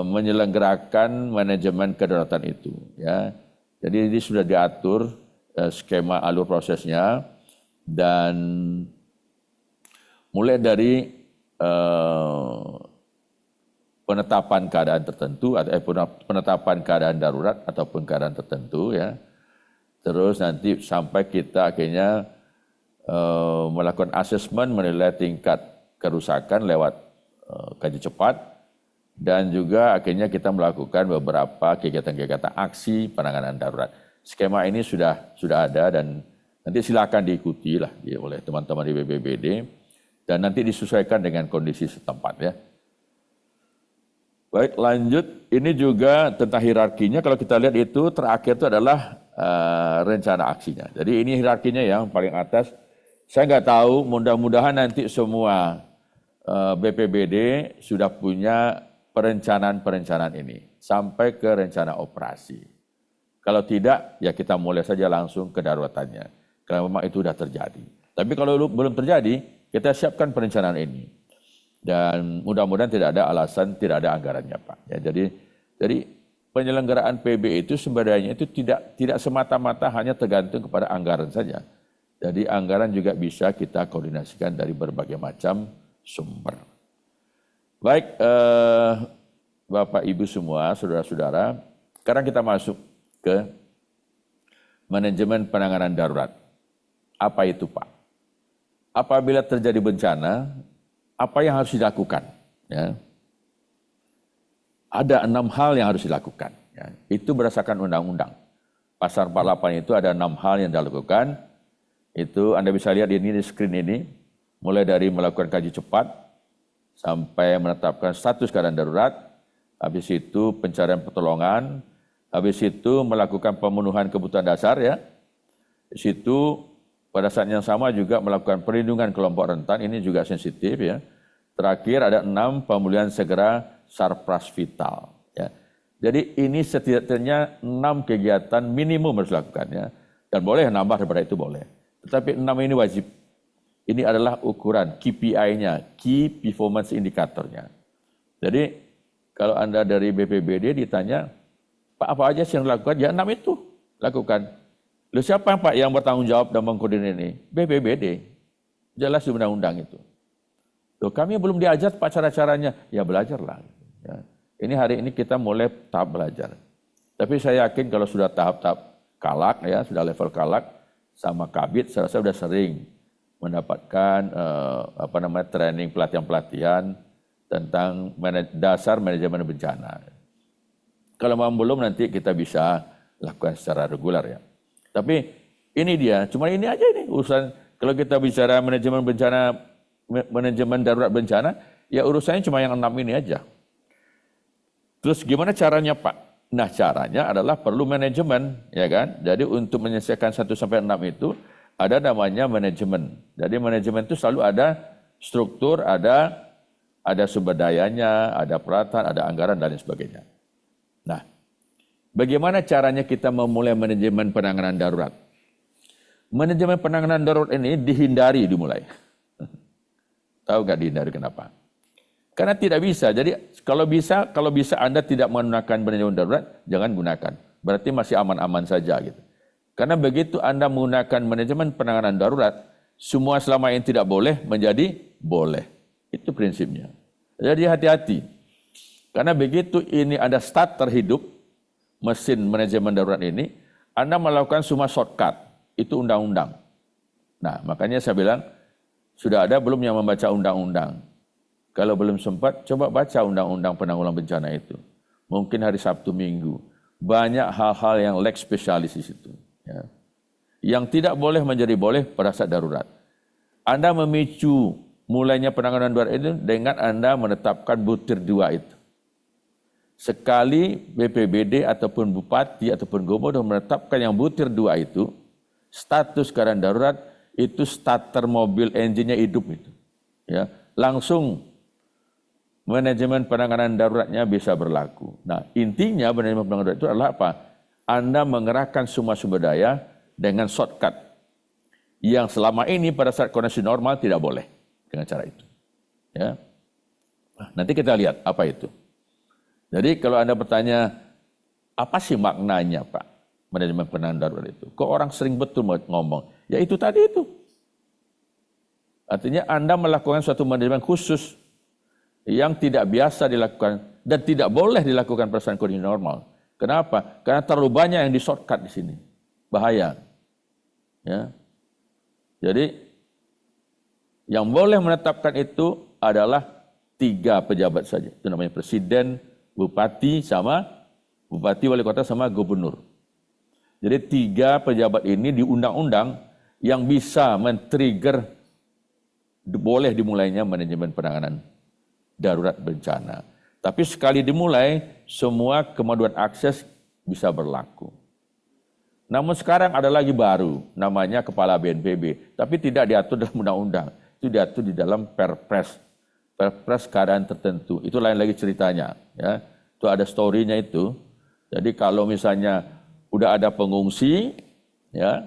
menyelenggarakan manajemen kedaruratan itu. Ya. Jadi ini sudah diatur skema alur prosesnya dan mulai dari penetapan keadaan tertentu atau penetapan keadaan darurat ataupun keadaan tertentu ya. Terus nanti sampai kita akhirnya melakukan asesmen menilai tingkat kerusakan lewat kaji cepat dan juga akhirnya kita melakukan beberapa kegiatan-kegiatan aksi penanganan darurat. Skema ini sudah ada dan nanti silakan diikuti lah oleh teman-teman di BPBD dan nanti disesuaikan dengan kondisi setempat ya. Baik, lanjut. Ini juga tentang hierarkinya. Kalau kita lihat itu terakhir itu adalah rencana aksinya. Jadi ini hierarkinya yang paling atas. Saya nggak tahu, mudah-mudahan nanti semua BPBD sudah punya perencanaan ini sampai ke rencana operasi. Kalau tidak, ya kita mulai saja langsung ke daruratannya. Kalau memang itu sudah terjadi. Tapi kalau belum terjadi, kita siapkan perencanaan ini. Dan mudah-mudahan tidak ada alasan, tidak ada anggarannya Pak. Ya, jadi penyelenggaraan PB itu sebenarnya itu tidak semata-mata hanya tergantung kepada anggaran saja. Jadi anggaran juga bisa kita koordinasikan dari berbagai macam sumber. Baik, Bapak Ibu semua, saudara-saudara, sekarang kita masuk ke manajemen penanganan darurat. Apa itu Pak? Apabila terjadi bencana, apa yang harus dilakukan? Ya. Ada 6 hal yang harus dilakukan. Ya. Itu berdasarkan undang-undang. Pasal 48 itu ada 6 hal yang dilakukan. Itu Anda bisa lihat ini di screen ini. Mulai dari melakukan kaji cepat, sampai menetapkan status keadaan darurat. Habis itu pencarian pertolongan. Habis itu melakukan pemenuhan kebutuhan dasar. Ya. Habis itu pada saat yang sama juga melakukan perlindungan kelompok rentan, ini juga sensitif ya. Terakhir ada 6 pemulihan segera sarpras vital. Ya. Jadi ini setidaknya 6 kegiatan minimum harus dilakukan ya. Dan boleh nambah daripada itu boleh. Tetapi 6 ini wajib. Ini adalah ukuran KPI-nya, Key Performance Indicator-nya. Jadi kalau Anda dari BPBD ditanya, Pak apa aja sih yang dilakukan? Ya 6 itu lakukan. Loh siapa Pak yang bertanggung jawab dan mengkoordinir ini? BPBD. Jelas di undang-undang itu. Loh kami belum diajar Pak cara-caranya. Ya belajarlah. Ya. Ini hari ini kita mulai tahap belajar. Tapi saya yakin kalau sudah tahap-tahap kalak ya, sudah level kalak sama kabit, saya rasa sudah sering mendapatkan training pelatihan-pelatihan tentang dasar manajemen bencana. Kalau belum nanti kita bisa lakukan secara reguler ya. Tapi ini dia, cuma ini aja ini urusan. Kalau kita bicara manajemen bencana, manajemen darurat bencana, ya urusannya cuma yang 6 ini aja. Terus gimana caranya Pak? Nah caranya adalah perlu manajemen, ya kan? Jadi untuk menyelesaikan 1 sampai 6 itu ada namanya manajemen. Jadi manajemen itu selalu ada struktur, ada sumber dayanya, ada peralatan, ada anggaran dan lain sebagainya. Nah, bagaimana caranya kita memulai manajemen penanganan darurat? Manajemen penanganan darurat ini dihindari dimulai. Tahu nggak dihindari kenapa? Karena tidak bisa. Jadi kalau bisa Anda tidak menggunakan manajemen darurat, jangan gunakan. Berarti masih aman-aman saja gitu. Karena begitu Anda menggunakan manajemen penanganan darurat, semua selama ini tidak boleh menjadi boleh. Itu prinsipnya. Jadi hati-hati. Karena begitu ini ada starter hidup, mesin manajemen darurat ini, Anda melakukan semua shortcut, itu undang-undang. Nah, makanya saya bilang, sudah ada belum yang membaca undang-undang? Kalau belum sempat, coba baca undang-undang penanggulangan bencana itu. Mungkin hari Sabtu Minggu. Banyak hal-hal yang lex spesialis di situ. Ya. Yang tidak boleh menjadi boleh pada saat darurat. Anda memicu mulainya penanganan darurat itu dengan Anda menetapkan butir 2 itu. Sekali BPBD ataupun bupati ataupun gubernur menetapkan yang butir 2 itu, status keadaan darurat itu starter mobil engine-nya hidup itu. Ya, langsung manajemen penanganan daruratnya bisa berlaku. Nah, intinya manajemen penanganan darurat itu adalah apa? Anda mengerahkan semua sumber daya dengan shortcut yang selama ini pada saat kondisi normal tidak boleh dengan cara itu. Ya. Nanti kita lihat apa itu. Jadi kalau Anda bertanya, apa sih maknanya Pak, manajemen penanganan darurat itu? Kok orang sering betul ngomong? Ya itu tadi itu. Artinya Anda melakukan suatu manajemen khusus yang tidak biasa dilakukan dan tidak boleh dilakukan berdasarkan kondisi normal. Kenapa? Karena terlalu banyak yang di-shortcut di sini. Bahaya. Ya. Jadi yang boleh menetapkan itu adalah 3 pejabat saja. Itu namanya presiden, bupati wali kota sama gubernur. Jadi 3 pejabat ini di undang-undang yang bisa men-trigger boleh dimulainya manajemen penanganan darurat bencana. Tapi sekali dimulai, semua kemajuan akses bisa berlaku. Namun sekarang ada lagi baru, namanya Kepala BNPB. Tapi tidak diatur dalam undang-undang, itu diatur di dalam Perpres. Perpres keadaan tertentu, itu lain lagi ceritanya. Ya. Itu ada story-nya itu. Jadi kalau misalnya udah ada pengungsi, ya,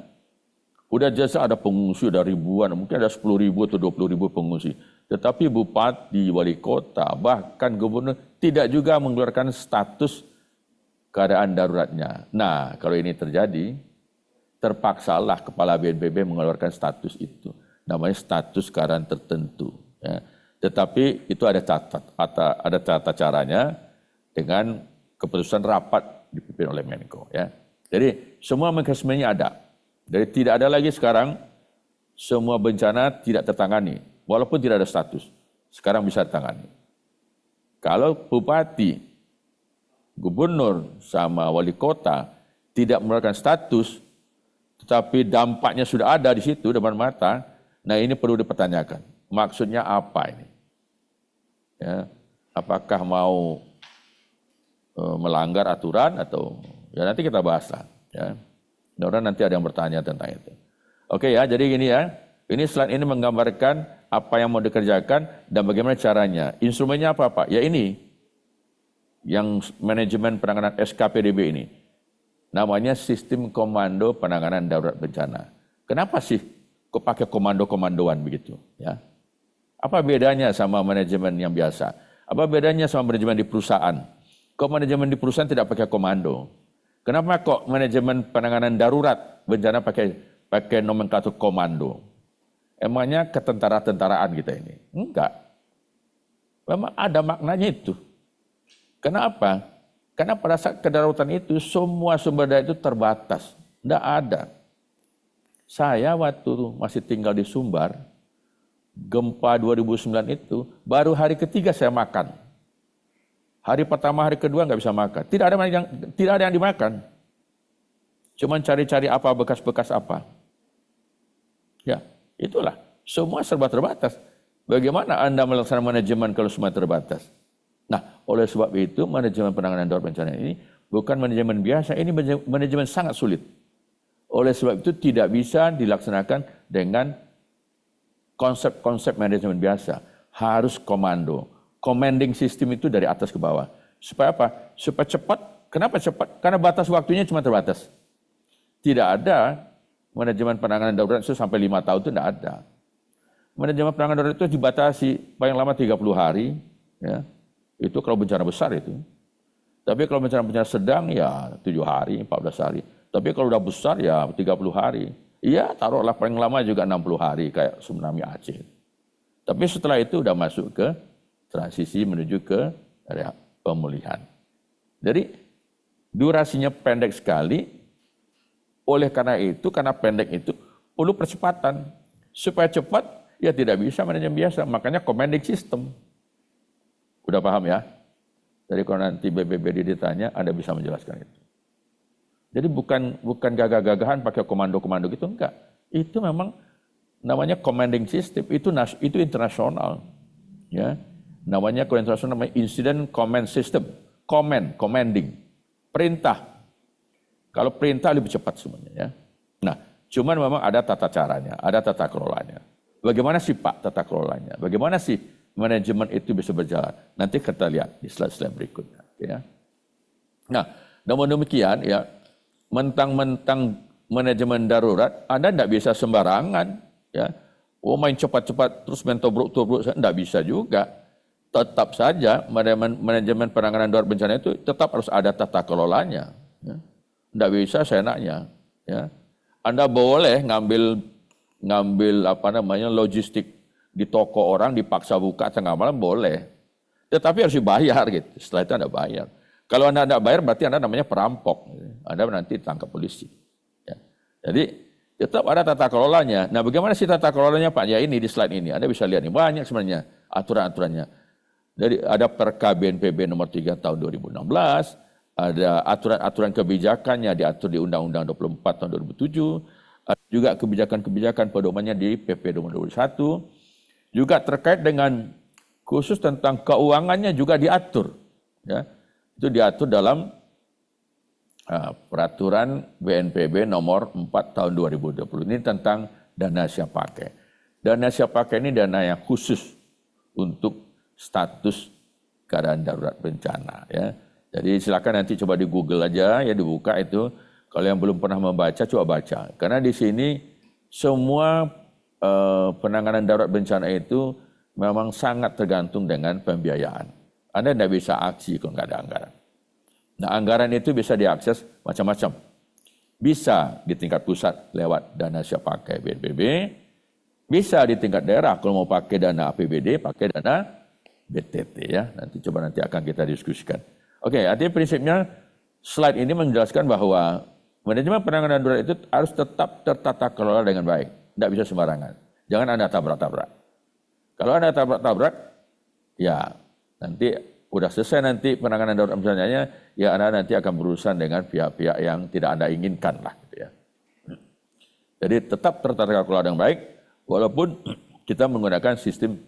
udah jasa ada pengungsi, udah ribuan, mungkin ada 10.000 atau 20.000 pengungsi. Tetapi bupati, wali kota, bahkan gubernur tidak juga mengeluarkan status keadaan daruratnya. Nah, kalau ini terjadi, terpaksalah Kepala BNPB mengeluarkan status itu. Namanya status keadaan tertentu. Ya. Tetapi itu ada tata caranya dengan keputusan rapat dipimpin oleh Menko. Ya. Jadi semua mekanismenya ada. Jadi tidak ada lagi sekarang semua bencana tidak tertangani, walaupun tidak ada status. Sekarang bisa ditangani. Kalau bupati, gubernur, sama wali kota tidak mengeluarkan status, tetapi dampaknya sudah ada di situ depan mata, nah ini perlu dipertanyakan. Maksudnya apa ini? Ya, apakah mau melanggar aturan atau ya nanti kita bahas lah. Ya. Mudah-mudahan nanti ada yang bertanya tentang itu. Oke ya, jadi gini ya. Ini slide ini menggambarkan apa yang mau dikerjakan dan bagaimana caranya. Instrumennya apa Pak? Ya ini, yang manajemen penanganan SKPDB ini. Namanya Sistem Komando Penanganan Darurat Bencana. Kenapa sih kok pakai komando-komandoan begitu? Ya. Apa bedanya sama manajemen yang biasa? Apa bedanya sama manajemen di perusahaan? Kok manajemen di perusahaan tidak pakai komando? Kenapa kok manajemen penanganan darurat bencana pakai nomenklatur komando? Emangnya ketentara-tentaraan kita ini? Enggak. Memang ada maknanya itu. Kenapa? Karena pada saat kedaruratan itu semua sumber daya itu terbatas. Tidak ada. Saya waktu masih tinggal di Sumbar, gempa 2009 itu, baru hari ketiga saya makan. Hari pertama, hari kedua nggak bisa makan. Tidak ada yang dimakan. Cuman cari-cari apa, bekas-bekas apa. Ya, itulah. Semua serba terbatas. Bagaimana Anda melaksanakan manajemen kalau semua terbatas? Nah, oleh sebab itu manajemen penanganan darurat bencana ini bukan manajemen biasa, ini manajemen sangat sulit. Oleh sebab itu tidak bisa dilaksanakan dengan konsep-konsep manajemen biasa. Harus komando. Commanding system itu dari atas ke bawah. Supaya apa? Supaya cepat. Kenapa cepat? Karena batas waktunya cuma terbatas. Tidak ada manajemen penanganan darurat itu sampai 5 tahun itu tidak ada. Manajemen penanganan darurat itu dibatasi paling lama 30 hari. Ya. Itu kalau bencana besar itu. Tapi kalau bencana sedang ya 7 hari, 14 hari. Tapi kalau udah besar ya 30 hari. Iya taruhlah paling lama juga 60 hari kayak tsunami Aceh. Tapi setelah itu udah masuk ke transisi menuju ke area pemulihan. Jadi durasinya pendek sekali, oleh karena itu, karena pendek itu perlu percepatan. Supaya cepat, ya tidak bisa manajemen biasa, makanya commanding system. Udah paham ya? Jadi kalau nanti BPBD ditanya, Anda bisa menjelaskan itu. Jadi bukan gagah-gagahan pakai komando-komando gitu, enggak. Itu memang namanya commanding system, itu internasional. Ya. Namanya kalau internasional namanya Incident Command System. Commanding. Perintah. Kalau perintah lebih cepat semuanya ya. Nah, cuman memang ada tata caranya, ada tata kelolanya. Bagaimana sih Pak tata kelolanya? Bagaimana sih manajemen itu bisa berjalan? Nanti kita lihat di slide-slide berikutnya. Ya. Nah, namun demikian ya, mentang-mentang manajemen darurat, Anda tidak bisa sembarangan. Ya. Oh main cepat-cepat terus main tobruk-tobruk, tidak bisa juga. tetap saja manajemen penanganan darurat bencana itu tetap harus ada tata kelolanya. Ya. Tidak bisa seenaknya. Ya. Anda boleh ngambil logistik di toko orang dipaksa buka tengah malam boleh, tetapi harus dibayar gitu. Setelah itu Anda bayar. Kalau Anda tidak bayar berarti Anda namanya perampok. Anda nanti ditangkap polisi. Ya. Jadi tetap ada tata kelolanya. Nah, bagaimana sih tata kelolanya Pak? Ya ini di slide ini Anda bisa lihat nih banyak sebenarnya aturan-aturannya. Jadi ada Perka BNPB nomor 3 tahun 2016, ada aturan-aturan kebijakannya diatur di Undang-Undang 24 tahun 2007, ada juga kebijakan-kebijakan pedomannya di PP nomor 21, juga terkait dengan khusus tentang keuangannya juga diatur. Ya. Itu diatur dalam peraturan BNPB nomor 4 tahun 2020. Ini tentang dana siap pakai. Dana siap pakai ini dana yang khusus untuk status keadaan darurat bencana. Ya. Jadi silakan nanti coba di Google aja, ya dibuka itu. Kalau yang belum pernah membaca, coba baca. Karena di sini semua penanganan darurat bencana itu memang sangat tergantung dengan pembiayaan. Anda tidak bisa aksi kalau nggak ada anggaran. Nah, anggaran itu bisa diakses macam-macam. Bisa di tingkat pusat lewat dana siap pakai BNPB, bisa di tingkat daerah kalau mau pakai dana APBD, pakai dana BTT ya. Nanti akan kita diskusikan. Oke, artinya prinsipnya slide ini menjelaskan bahwa manajemen penanganan darurat itu harus tetap tertata kelola dengan baik. Tidak bisa sembarangan. Jangan Anda tabrak-tabrak. Kalau Anda tabrak-tabrak, ya nanti udah selesai nanti penanganan darurat bencananya, ya Anda nanti akan berurusan dengan pihak-pihak yang tidak Anda inginkan lah. Gitu ya. Jadi tetap tertata kelola dengan baik, walaupun kita menggunakan sistem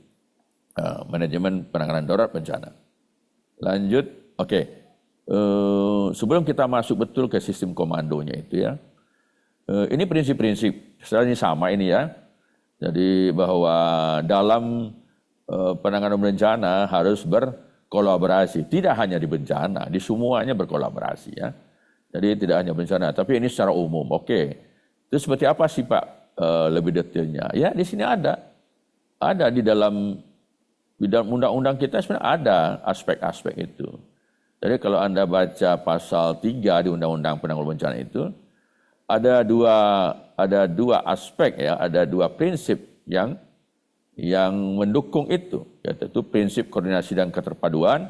manajemen penanganan darurat bencana. Lanjut, oke. Sebelum kita masuk betul ke sistem komandonya itu ya, ini prinsip-prinsip, sebenarnya sama ini ya. Jadi bahwa dalam penanganan bencana harus berkolaborasi, tidak hanya di bencana, di semuanya berkolaborasi ya. Jadi tidak hanya bencana, tapi ini secara umum. Oke, itu seperti apa sih Pak lebih detailnya? Ya di sini ada di dalam undang-undang kita sebenarnya ada aspek-aspek itu. Jadi kalau Anda baca pasal 3 di Undang-Undang Penanggulangan Bencana itu, ada dua aspek ya, ada dua prinsip yang mendukung itu, yaitu prinsip koordinasi dan keterpaduan,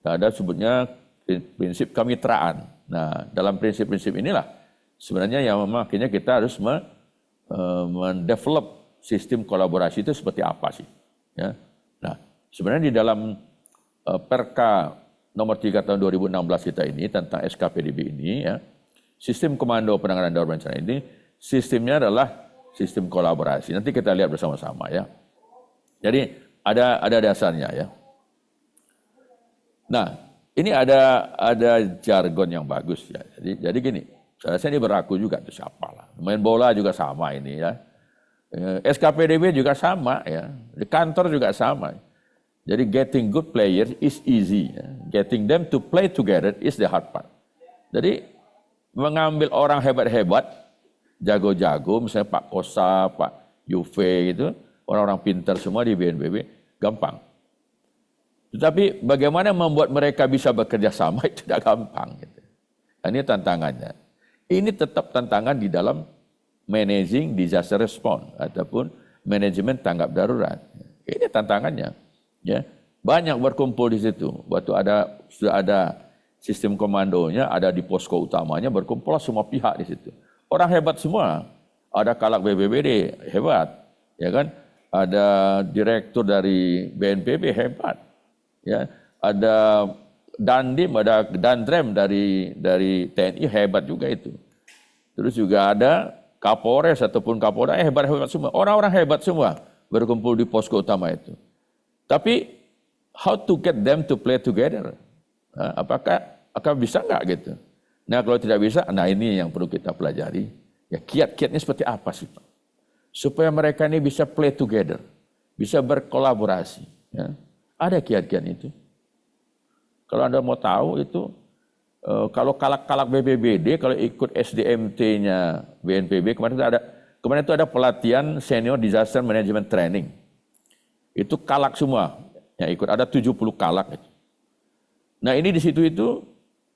dan ada sebutnya prinsip kemitraan. Nah, dalam prinsip-prinsip inilah sebenarnya yang akhirnya kita harus mendevelop sistem kolaborasi itu seperti apa sih? Ya. Nah, sebenarnya di dalam Perka nomor 3 tahun 2016 kita ini tentang SKPDB ini ya, sistem komando penanganan darurat bencana ini sistemnya adalah sistem kolaborasi. Nanti kita lihat bersama-sama ya. Jadi ada dasarnya ya. Nah, ini ada jargon yang bagus ya. Jadi gini, saya rasa ini berlaku juga tuh siapalah. Main bola juga sama ini ya. SKPDB juga sama ya. Di kantor juga sama. Jadi getting good players is easy. Ya. Getting them to play together is the hard part. Jadi mengambil orang hebat-hebat, jago-jago, misalnya Pak Kosa, Pak Yuve gitu, orang-orang pintar semua di BNPB, gampang. Tetapi bagaimana membuat mereka bisa bekerja sama itu tidak gampang. Gitu. Ini tantangannya. Ini tetap tantangan di dalam managing disaster response ataupun manajemen tanggap darurat. Ini tantangannya. Ya, banyak berkumpul di situ. Waktu sudah ada sistem komandonya, ada di posko utamanya, berkumpul semua pihak di situ. Orang hebat semua. Ada Kalak BPBD hebat, ya kan? Ada direktur dari BNPB hebat, ya. Ada Dandim, ada Dandrem dari TNI hebat juga itu. Terus juga ada Kapolres ataupun Kapolda hebat semua. Orang-orang hebat semua berkumpul di posko utama itu. Tapi how to get them to play together? Apakah bisa nggak gitu? Nah kalau tidak bisa, nah ini yang perlu kita pelajari. Ya kiat-kiatnya seperti apa sih Pak? Supaya mereka ini bisa play together, bisa berkolaborasi. Ya. Ada kiat-kiat itu. Kalau Anda mau tahu itu, kalau Kalak BPBD, kalau ikut SDMT-nya BNPB, kemarin itu ada pelatihan Senior Disaster Management Training. Itu Kalak semua, yang ikut. Ada 70 kalak. Nah ini di situ itu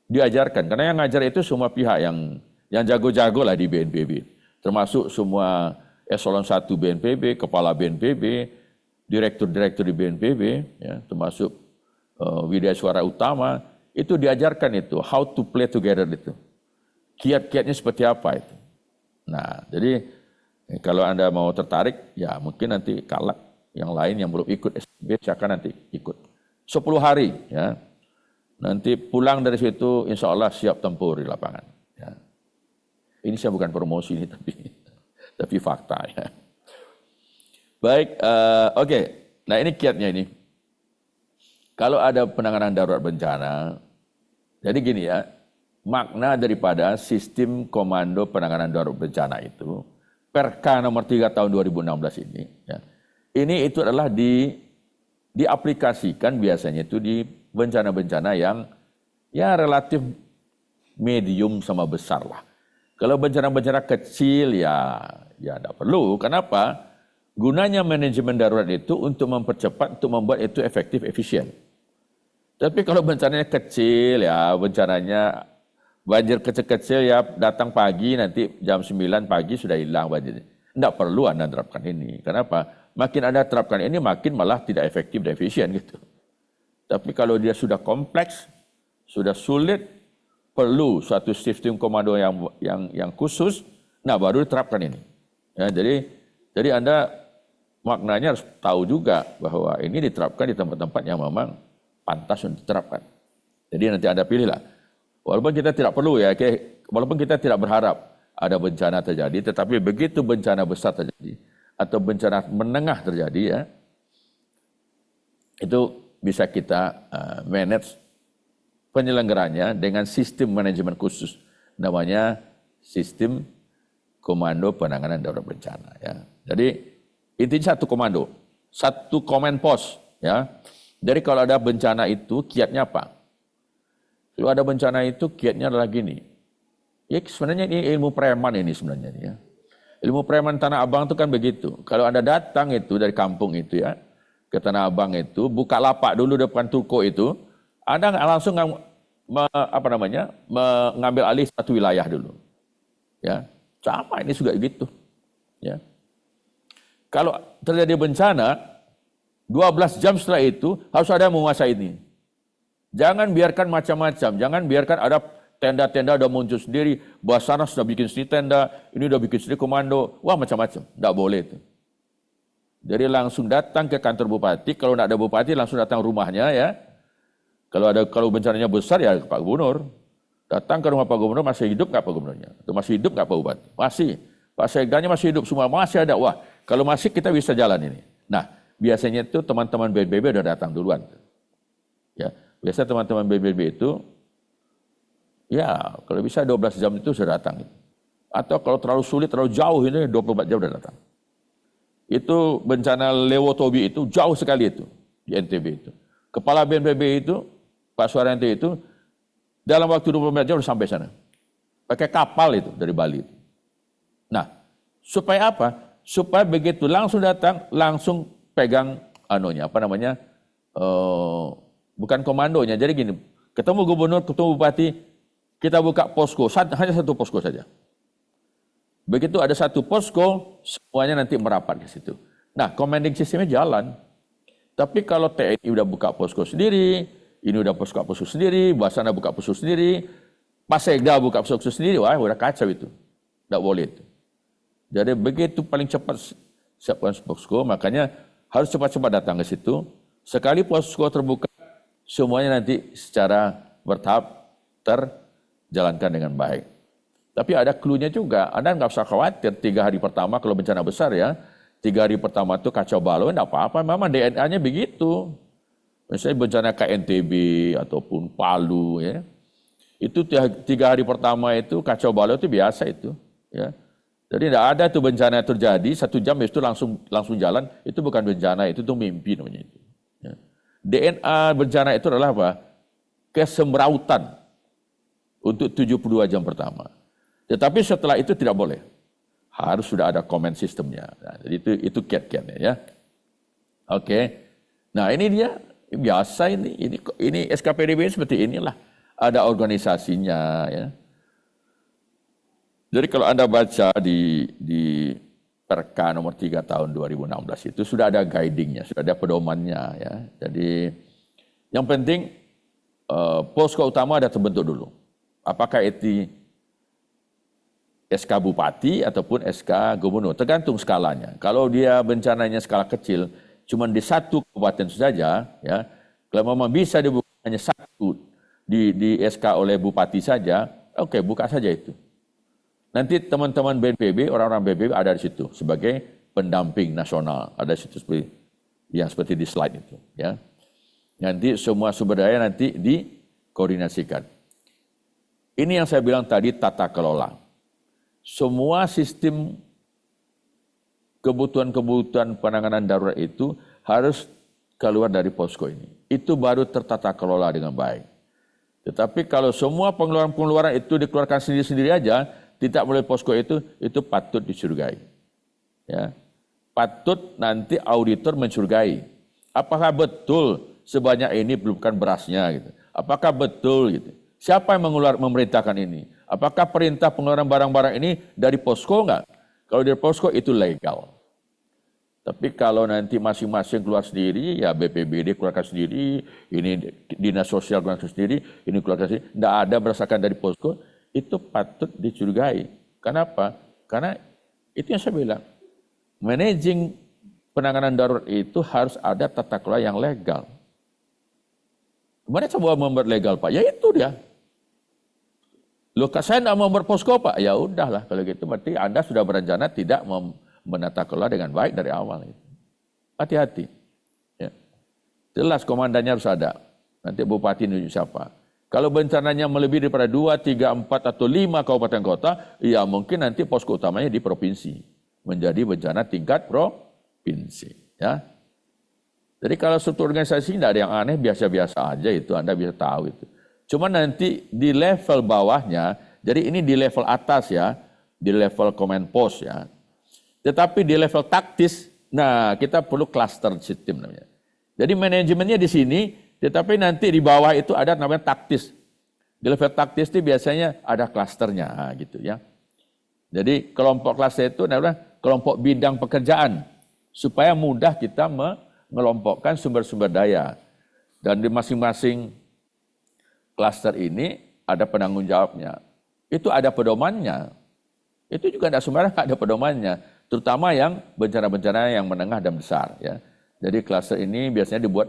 diajarkan, karena yang ngajar itu semua pihak yang jago-jago lah di BNPB, termasuk semua eselon 1 BNPB, kepala BNPB, direktur-direktur di BNPB, ya, termasuk Widya Suara Utama, itu diajarkan itu, how to play together itu. Kiat-kiatnya seperti apa itu. Nah, jadi kalau Anda mau tertarik, ya mungkin nanti kalak yang lain yang belum ikut SPB, silakan nanti ikut. 10 hari, ya. Nanti pulang dari situ, insya Allah siap tempur di lapangan. Ya. Ini saya bukan promosi ini, tapi fakta. Ya. Baik, oke. Nah ini kiatnya ini. Kalau ada penanganan darurat bencana, jadi gini ya, makna daripada sistem komando penanganan darurat bencana itu, Perka nomor 3 tahun 2016 ini, ya, ini itu adalah diaplikasikan biasanya itu di bencana-bencana yang ya relatif medium sama besar lah. Kalau bencana-bencana kecil ya tidak perlu. Kenapa? Gunanya manajemen darurat itu untuk mempercepat, untuk membuat itu efektif, efisien. Tapi kalau bencananya kecil ya, bencananya banjir kecil-kecil ya datang pagi, nanti jam 9 pagi sudah hilang banjirnya. Tidak perlu Anda terapkan ini. Kenapa? Makin Anda terapkan ini makin malah tidak efektif dan efisien gitu. Tapi kalau dia sudah kompleks, sudah sulit, perlu suatu sistem komando yang khusus, nah baru diterapkan ini. Ya, jadi Anda maknanya harus tahu juga bahwa ini diterapkan di tempat-tempat yang memang pantas untuk diterapkan. Jadi nanti Anda pilihlah. Walaupun kita tidak perlu ya, walaupun kita tidak berharap ada bencana terjadi, tetapi begitu bencana besar terjadi atau bencana menengah terjadi ya, itu bisa kita manage penyelenggaranya dengan sistem manajemen khusus, namanya sistem komando penanganan darurat bencana. Ya. Jadi intinya satu komando, satu command post. Ya. Jadi kalau ada bencana itu kiatnya apa? Kalau ada bencana itu kiatnya adalah gini. Ya sebenarnya ini ilmu preman ini sebenarnya. Ya. Ilmu preman Tanah Abang itu kan begitu. Kalau Anda datang itu dari kampung itu ya, ke Tanah Abang itu, buka lapak dulu depan toko itu, Anda langsung mengambil alih satu wilayah dulu. Ya, sama ini juga gitu. Ya. Kalau terjadi bencana, 12 jam setelah itu harus ada yang menguasai ini. Jangan biarkan macam-macam, jangan biarkan ada tenda-tenda udah muncul sendiri, Basarnas sudah bikin sendiri tenda, ini udah bikin sendiri komando, wah macam-macam, tidak boleh itu. Jadi langsung datang ke kantor bupati, kalau tidak ada bupati langsung datang rumahnya ya. Kalau bencananya besar ya Pak Gubernur. Datang ke rumah Pak Gubernur, masih hidup nggak Pak Gubernurnya? Atau masih hidup nggak Pak Bupati? Masih. Pak Sekdanya masih hidup, semua masih ada. Wah, kalau masih kita bisa jalan ini. Nah, biasanya itu teman-teman BNPB udah datang duluan. Ya, biasa teman-teman BNPB itu, ya kalau bisa 12 jam itu sudah datang. Atau kalau terlalu sulit, terlalu jauh ini 24 jam sudah datang. Itu bencana Lewotobi itu jauh sekali itu di NTB itu. Kepala BNPB itu, Pak Suharyanto itu, dalam waktu 24 jam sudah sampai sana. Pakai kapal itu dari Bali. Nah, supaya apa? Supaya begitu langsung datang, langsung pegang bukan komandonya. Jadi gini, ketemu gubernur, ketemu bupati, kita buka posko, hanya satu posko saja. Begitu ada satu posko, semuanya nanti merapat ke situ. Nah, commanding sistemnya jalan. Tapi kalau TNI udah buka posko sendiri, ini udah posko sendiri, Basarnas buka posko sendiri, Pasegda buka posko sendiri, wah udah kacau itu. Tidak boleh itu. Jadi begitu paling cepat siapkan posko, makanya harus cepat-cepat datang ke situ. Sekali posko terbuka, semuanya nanti secara bertahap terjalankan dengan baik. Tapi ada clue-nya juga, Anda nggak usah khawatir 3 hari pertama kalau bencana besar ya, 3 hari pertama itu kacau balau, enggak apa-apa, memang DNA-nya begitu. Misalnya bencana KNTB ataupun Palu ya, itu 3 hari pertama itu kacau balau itu biasa itu. Ya. Jadi tidak ada tuh bencana terjadi, 1 jam itu langsung jalan, itu bukan bencana, itu tuh mimpi namanya itu. Ya. DNA bencana itu adalah apa? Kesemrautan untuk 72 jam pertama. Tetapi setelah itu tidak boleh. Harus sudah ada command sistemnya. Nah, jadi itu kiat-kiatnya ya. Oke. Nah ini dia biasa ini SKPDB seperti inilah, ada organisasinya ya. Jadi kalau Anda baca di Perka nomor 3 tahun 2016 itu sudah ada guidingnya, sudah ada pedomannya ya. Jadi yang penting posko utama ada terbentuk dulu. Apakah itu SK Bupati ataupun SK Gubernur, tergantung skalanya. Kalau dia bencananya skala kecil, cuma di satu kabupaten saja, ya, kalau memang bisa dibuka hanya satu di SK oleh Bupati saja, oke, buka saja itu. Nanti teman-teman BNPB, orang-orang BNPB ada di situ sebagai pendamping nasional, ada di situ seperti di slide itu, ya. Nanti semua sumber daya nanti dikoordinasikan. Ini yang saya bilang tadi, tata kelola. Semua sistem kebutuhan-kebutuhan penanganan darurat itu harus keluar dari posko ini. Itu baru tertata kelola dengan baik. Tetapi kalau semua pengeluaran-pengeluaran itu dikeluarkan sendiri-sendiri aja, tidak melalui posko itu patut dicurigai. Ya. Patut nanti auditor mencurigai. Apakah betul sebanyak ini bukan berasnya? Gitu. Apakah betul? Gitu. Siapa yang memerintahkan ini? Apakah perintah pengeluaran barang-barang ini dari posko enggak? Kalau dari posko itu legal. Tapi kalau nanti masing-masing keluar sendiri, ya BPBD keluarkan sendiri, ini Dinas Sosial keluarkan sendiri, ini keluarkan sendiri, tidak ada berdasarkan dari posko, itu patut dicurigai. Kenapa? Karena itu yang saya bilang, managing penanganan darurat itu harus ada tata kelola yang legal. Kemarin saya membuat legal Pak, ya itu dia. Loh, saya tidak mau berposko Pak, ya udahlah kalau gitu berarti Anda sudah berencana tidak menata kelola dengan baik dari awal. Hati-hati. Ya. Jelas komandannya harus ada. Nanti bupati nunjuk siapa. Kalau bencananya melebihi daripada 2, 3, 4 atau 5 kabupaten kota, ya mungkin nanti posko utamanya di provinsi. Menjadi bencana tingkat provinsi. Ya. Jadi kalau struktur organisasi tidak ada yang aneh, biasa-biasa aja itu, Anda bisa tahu itu. Cuma nanti di level bawahnya, jadi ini di level atas ya, di level command post ya. Tetapi di level taktis, nah kita perlu cluster system namanya. Jadi manajemennya di sini, tetapi nanti di bawah itu ada namanya taktis. Di level taktis itu biasanya ada klasternya gitu ya. Jadi kelompok klaster itu adalah kelompok bidang pekerjaan, supaya mudah kita mengelompokkan sumber-sumber daya. Dan di masing-masing klaster ini ada penanggung jawabnya. Itu ada pedomannya. Itu juga tidak sembarang ada pedomannya. Terutama yang bencana-bencana yang menengah dan besar. Ya. Jadi klaster ini biasanya dibuat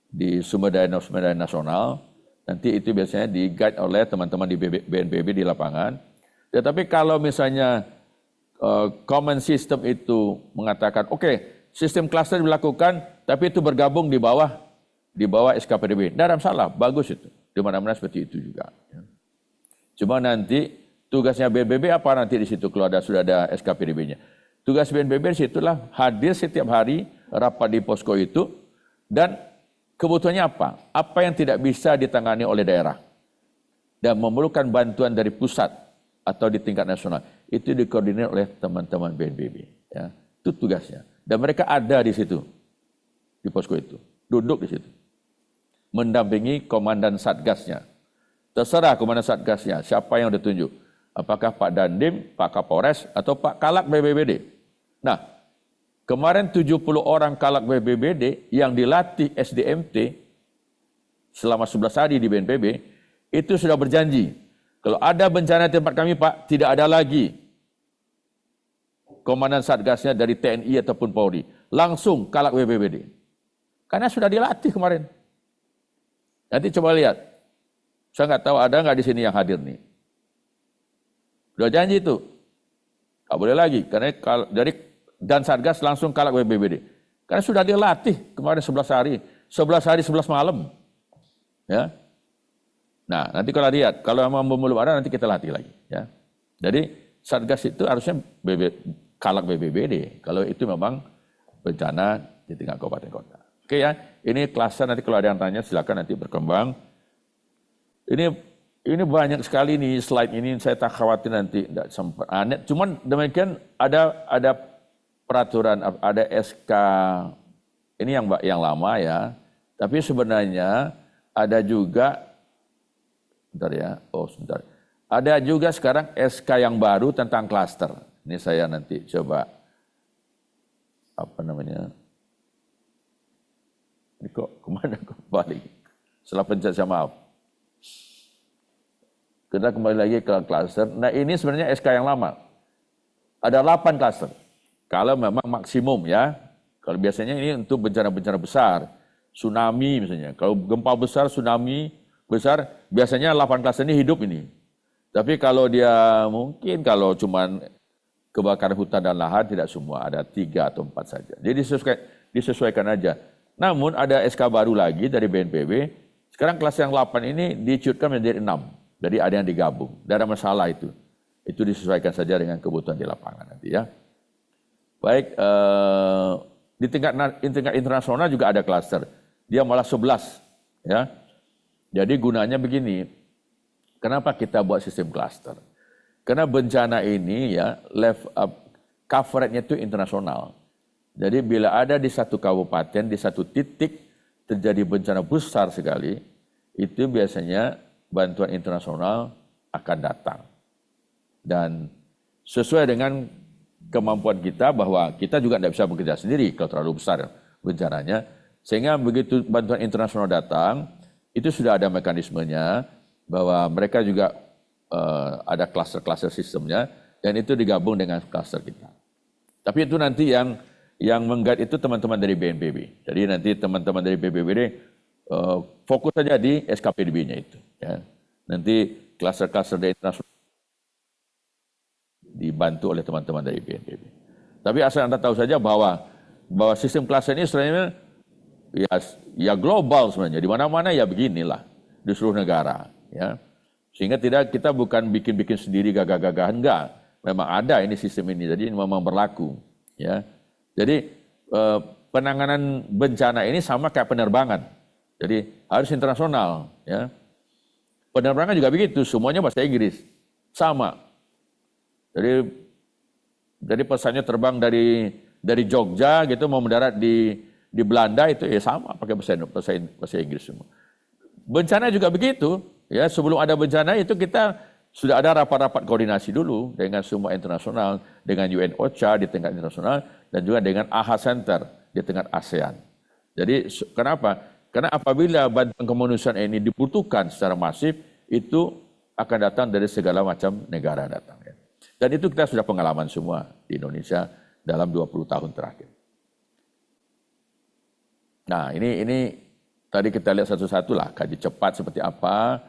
di sumber daya nasional. Nanti itu biasanya di-guide oleh teman-teman di BNPB di lapangan. Tetapi kalau misalnya common system itu mengatakan, oke, sistem klaster dilakukan, tapi itu bergabung di bawah SKPDB. Tidak ada masalah, bagus itu. Di mana-mana seperti itu juga. Cuma nanti tugasnya BNPB apa nanti di situ kalau sudah ada SKPDB-nya. Tugas BNPB di situlah hadir setiap hari rapat di posko itu dan kebutuhannya apa? Apa yang tidak bisa ditangani oleh daerah dan memerlukan bantuan dari pusat atau di tingkat nasional. Itu dikoordinir oleh teman-teman BNPB. Ya. Itu tugasnya. Dan mereka ada di situ, di posko itu. Duduk di situ. Mendampingi komandan satgasnya. Terserah komandan satgasnya, siapa yang ditunjuk. Apakah Pak Dandim, Pak Kapolres, atau Pak Kalak BPBD. Nah, kemarin 70 orang Kalak BPBD yang dilatih SDMT selama 11 hari di BNPB, itu sudah berjanji. Kalau ada bencana di tempat kami Pak, tidak ada lagi komandan satgasnya dari TNI ataupun Polri. Langsung Kalak BPBD. Karena sudah dilatih kemarin. Nanti coba lihat, saya nggak tahu ada nggak di sini yang hadir nih. Udah janji itu, nggak boleh lagi, karena dari dan Satgas langsung Kalak BPBD. Karena sudah dilatih kemarin 11 hari 11 malam. Ya. Nah nanti kalau lihat, kalau memang belum ada nanti kita latih lagi. Ya. Jadi Satgas itu harusnya Kalak BPBD, kalau itu memang bencana di tingkat kabupaten kota. Oke ya, ini klaster nanti kalau ada yang tanya silakan nanti berkembang. Ini banyak sekali nih slide ini, saya tak khawatir nanti tidak sempat aneh. Cuman demikian ada peraturan, ada SK ini yang lama ya, Tapi sebenarnya ada juga, bentar ya, sebentar. Ada juga sekarang SK yang baru tentang klaster. Ini saya nanti coba, ini kok kemana kembali? Setelah pencet saya maaf. Kita kembali lagi ke klaster. Nah ini sebenarnya SK yang lama. Ada 8 klaster. Kalau memang maksimum ya. Kalau biasanya ini untuk bencana-bencana besar. Tsunami misalnya. Kalau gempa besar, tsunami besar, biasanya 8 klaster ini hidup ini. Tapi kalau dia mungkin kalau cuman kebakaran hutan dan lahan tidak semua. Ada 3 atau 4 saja. Jadi disesuaikan aja. Namun ada SK baru lagi dari BNPB. Sekarang kelas yang 8 ini dicutkan menjadi 6. Jadi ada yang digabung, tidak ada masalah itu. Itu disesuaikan saja dengan kebutuhan di lapangan nanti ya. Baik, di tingkat internasional juga ada klaster. Dia malah 11 ya. Jadi gunanya begini, kenapa kita buat sistem klaster? Karena bencana ini ya, coverage-nya itu internasional. Jadi bila ada di satu kabupaten, di satu titik terjadi bencana besar sekali, itu biasanya bantuan internasional akan datang. Dan sesuai dengan kemampuan kita bahwa kita juga tidak bisa bekerja sendiri kalau terlalu besar bencananya. Sehingga begitu bantuan internasional datang, itu sudah ada mekanismenya bahwa mereka juga ada klaster-klaster sistemnya dan itu digabung dengan klaster kita. Tapi itu nanti yang mengguide itu teman-teman dari BNPB. Jadi nanti teman-teman dari BNPB fokus saja di SKPDB-nya itu. Ya. Nanti klaster-klaster dari internasional dibantu oleh teman-teman dari BNPB. Tapi asal Anda tahu saja bahwa sistem klaster ini sebenarnya ya global sebenarnya. Di mana-mana ya beginilah di seluruh negara. Ya. Sehingga kita bukan bikin-bikin sendiri gagah-gagahan, enggak. Memang ada ini sistem ini, jadi memang berlaku. Ya. Jadi penanganan bencana ini sama kayak penerbangan. Jadi harus internasional. Ya. Penerbangan juga begitu, semuanya bahasa Inggris. Sama. Jadi pesannya terbang dari Jogja gitu mau mendarat di Belanda itu ya sama pakai bahasa Inggris semua. Bencana juga begitu. Ya, sebelum ada bencana itu kita sudah ada rapat-rapat koordinasi dulu dengan semua internasional, dengan UN OCHA di tingkat internasional dan juga dengan AHA Center di tingkat ASEAN. Jadi kenapa? Karena apabila bantuan kemanusiaan ini dibutuhkan secara masif, itu akan datang dari segala macam negara datang. Ya. Dan itu kita sudah pengalaman semua di Indonesia dalam 20 tahun terakhir. Nah ini tadi kita lihat satu-satu lah, kaji cepat seperti apa,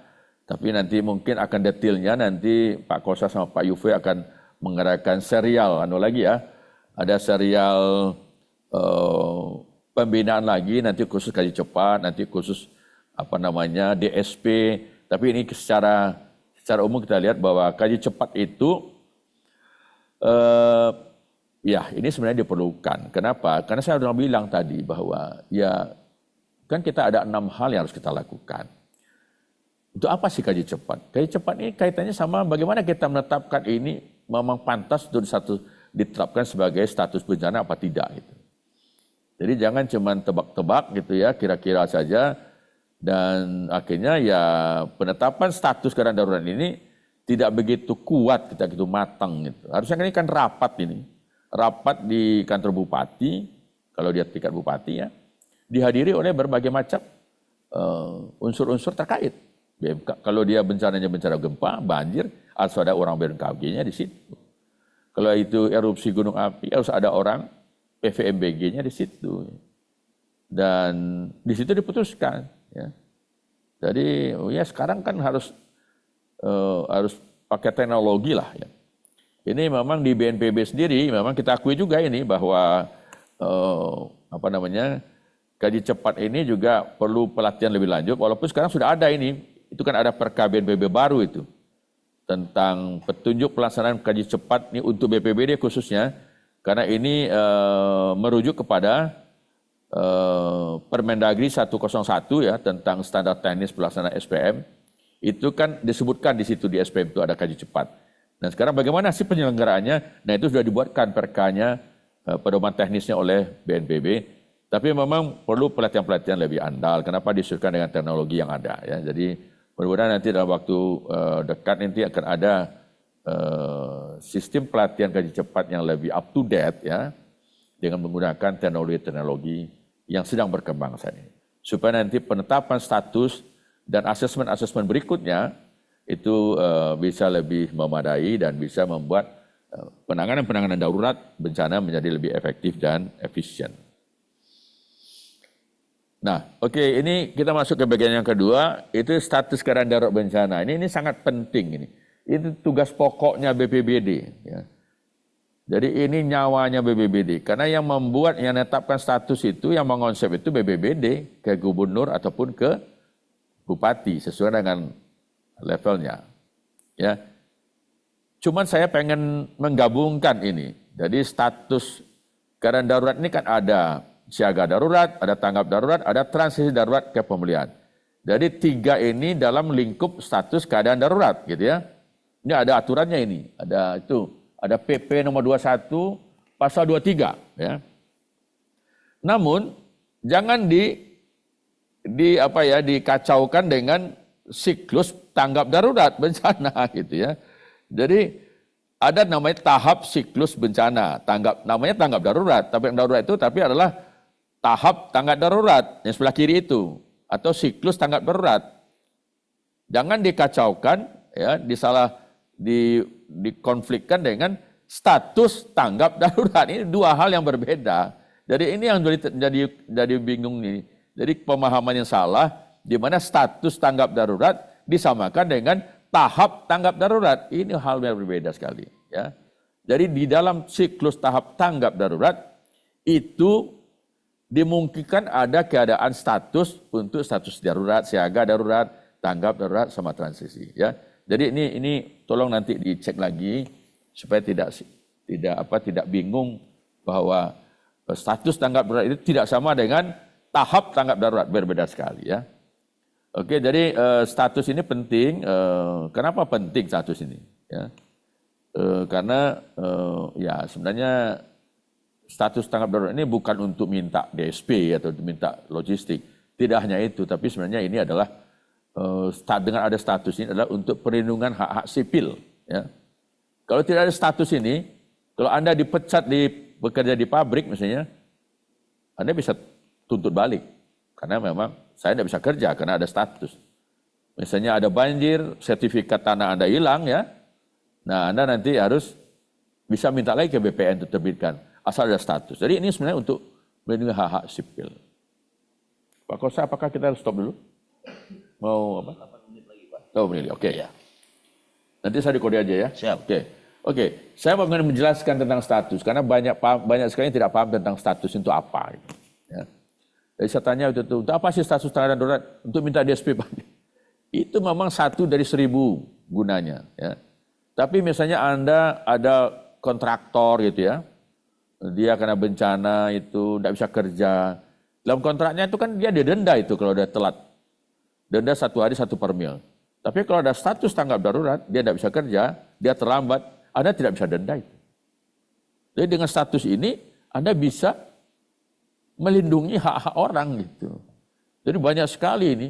tapi nanti mungkin akan detailnya nanti Pak Kosa sama Pak Yufe akan mengadakan serial, lagi ya, ada serial pembinaan lagi, nanti khusus kaji cepat, nanti khusus DSP, tapi ini secara umum kita lihat bahwa kaji cepat itu ya ini sebenarnya diperlukan. Kenapa? Karena saya sudah bilang tadi bahwa ya kan kita ada 6 hal yang harus kita lakukan. Untuk apa sih kaji cepat? Kaji cepat ini kaitannya sama bagaimana kita menetapkan ini memang pantas untuk ditetapkan sebagai status bencana apa tidak gitu. Jadi jangan cuma tebak-tebak gitu ya, kira-kira saja dan akhirnya ya penetapan status keadaan darurat ini tidak begitu kuat, tidak begitu matang gitu. Harusnya ini kan rapat di kantor bupati, kalau dia tingkat bupati ya, dihadiri oleh berbagai macam unsur-unsur terkait. Kalau dia bencananya bencana gempa, banjir, harus ada orang BMKG-nya di situ. Kalau itu erupsi gunung api, harus ada orang PVMBG-nya di situ. Dan di situ diputuskan. Ya. Jadi ya sekarang kan harus pakai teknologi lah. Ya. Ini memang di BNPB sendiri, memang kita akui juga ini bahwa kaji cepat ini juga perlu pelatihan lebih lanjut. Walaupun sekarang sudah ada ini. Itu kan ada Perka BNPB baru itu tentang petunjuk pelaksanaan kaji cepat ini untuk BPBD khususnya karena ini merujuk kepada Permendagri 101 ya tentang standar teknis pelaksanaan SPM itu kan disebutkan di situ di SPM itu ada kaji cepat. Dan sekarang bagaimana sih penyelenggaraannya? Nah itu sudah dibuatkan perkanya pedoman teknisnya oleh BNPB Tapi memang perlu pelatihan-pelatihan lebih andal. Kenapa disuruhkan dengan teknologi yang ada ya. Jadi mudah-mudahan nanti dalam waktu dekat nanti akan ada sistem pelatihan gaji cepat yang lebih up to date ya, dengan menggunakan teknologi-teknologi yang sedang berkembang saat ini. Supaya nanti penetapan status dan asesmen-asesmen berikutnya itu bisa lebih memadai dan bisa membuat penanganan-penanganan darurat bencana menjadi lebih efektif dan efisien. Nah, oke, ini kita masuk ke bagian yang kedua, itu status keadaan darurat bencana. Ini sangat penting ini. Itu tugas pokoknya BPBD. Ya. Jadi ini nyawanya BPBD. Karena yang membuat, yang menetapkan status itu, yang mengonsep itu BPBD ke gubernur ataupun ke bupati sesuai dengan levelnya. Ya. Cuman saya pengen menggabungkan ini. Jadi status keadaan darurat ini kan ada siaga darurat, ada tanggap darurat, ada transisi darurat ke pemulihan. Jadi 3 ini dalam lingkup status keadaan darurat, gitu ya. Ini ada aturannya ini, ada PP nomor 21 pasal 23 ya. Namun jangan dikacaukan dengan siklus tanggap darurat bencana gitu ya. Jadi ada namanya tahap siklus bencana, namanya tanggap darurat, tapi yang darurat itu adalah tahap tanggap darurat yang sebelah kiri itu atau siklus tanggap darurat. Jangan dikacaukan ya, dikonflikkan dengan status tanggap darurat. Ini 2 hal yang berbeda. Jadi ini yang jadi bingung nih. Jadi pemahaman yang salah di mana status tanggap darurat disamakan dengan tahap tanggap darurat. Ini hal yang berbeda sekali ya. Jadi di dalam siklus tahap tanggap darurat itu dimungkinkan ada keadaan status untuk status darurat, siaga darurat, tanggap darurat sama transisi ya. Jadi ini tolong nanti dicek lagi supaya tidak bingung bahwa status tanggap darurat itu tidak sama dengan tahap tanggap darurat, berbeda sekali ya. Oke, jadi status ini penting. Kenapa penting status ini ya? Karena ya sebenarnya status tanggap darurat ini bukan untuk minta DSP atau minta logistik. Tidak hanya itu, tapi sebenarnya ini adalah dengan ada status ini adalah untuk perlindungan hak-hak sipil. Ya. Kalau tidak ada status ini, kalau Anda dipecat bekerja di pabrik misalnya, Anda bisa tuntut balik. Karena memang saya tidak bisa kerja karena ada status. Misalnya ada banjir, sertifikat tanah Anda hilang ya. Nah Anda nanti harus bisa minta lagi ke BPN untuk terbitkan. Asal ada status. Jadi ini sebenarnya untuk melindungi hak-hak sipil. Pak Kosa, apakah kita harus stop dulu? Mau apa? 8 menit lagi, Pak. 8 menit, oke. Ya. Nanti saya dikode aja ya. Siap. Oke. Saya mau menjelaskan tentang status karena banyak sekali yang tidak paham tentang status itu apa. Gitu. Ya. Jadi saya tanya untuk apa sih status tanggap darurat? Untuk minta DSP Pak. Itu memang 1 dari 1000 gunanya. Ya. Tapi misalnya Anda ada kontraktor gitu ya. Dia kena bencana itu tidak bisa kerja. Dalam kontraknya itu kan dia didenda itu kalau udah telat. Denda 1 hari 1 per mil. Tapi kalau ada status tanggap darurat, dia tidak bisa kerja, dia terlambat, Anda tidak bisa denda itu. Jadi dengan status ini, Anda bisa melindungi hak-hak orang gitu. Jadi banyak sekali ini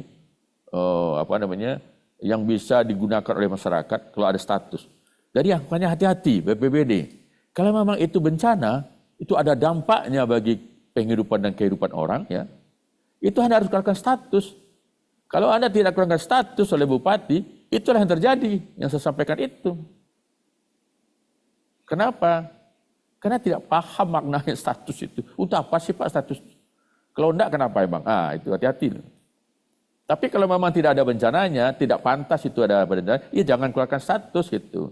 yang bisa digunakan oleh masyarakat kalau ada status. Jadi yang banyak hati-hati BPBD. Kalau memang itu bencana, itu ada dampaknya bagi penghidupan dan kehidupan orang ya. Itu Anda harus keluarkan status. Kalau Anda tidak keluarkan status oleh bupati, itulah yang terjadi yang saya sampaikan itu. Kenapa? Karena tidak paham maknanya status itu. Untuk apa sih Pak status? Kalau enggak kenapa emang? Itu hati-hati. Tapi kalau memang tidak ada bencananya, tidak pantas itu ada bencana, ya jangan keluarkan status gitu.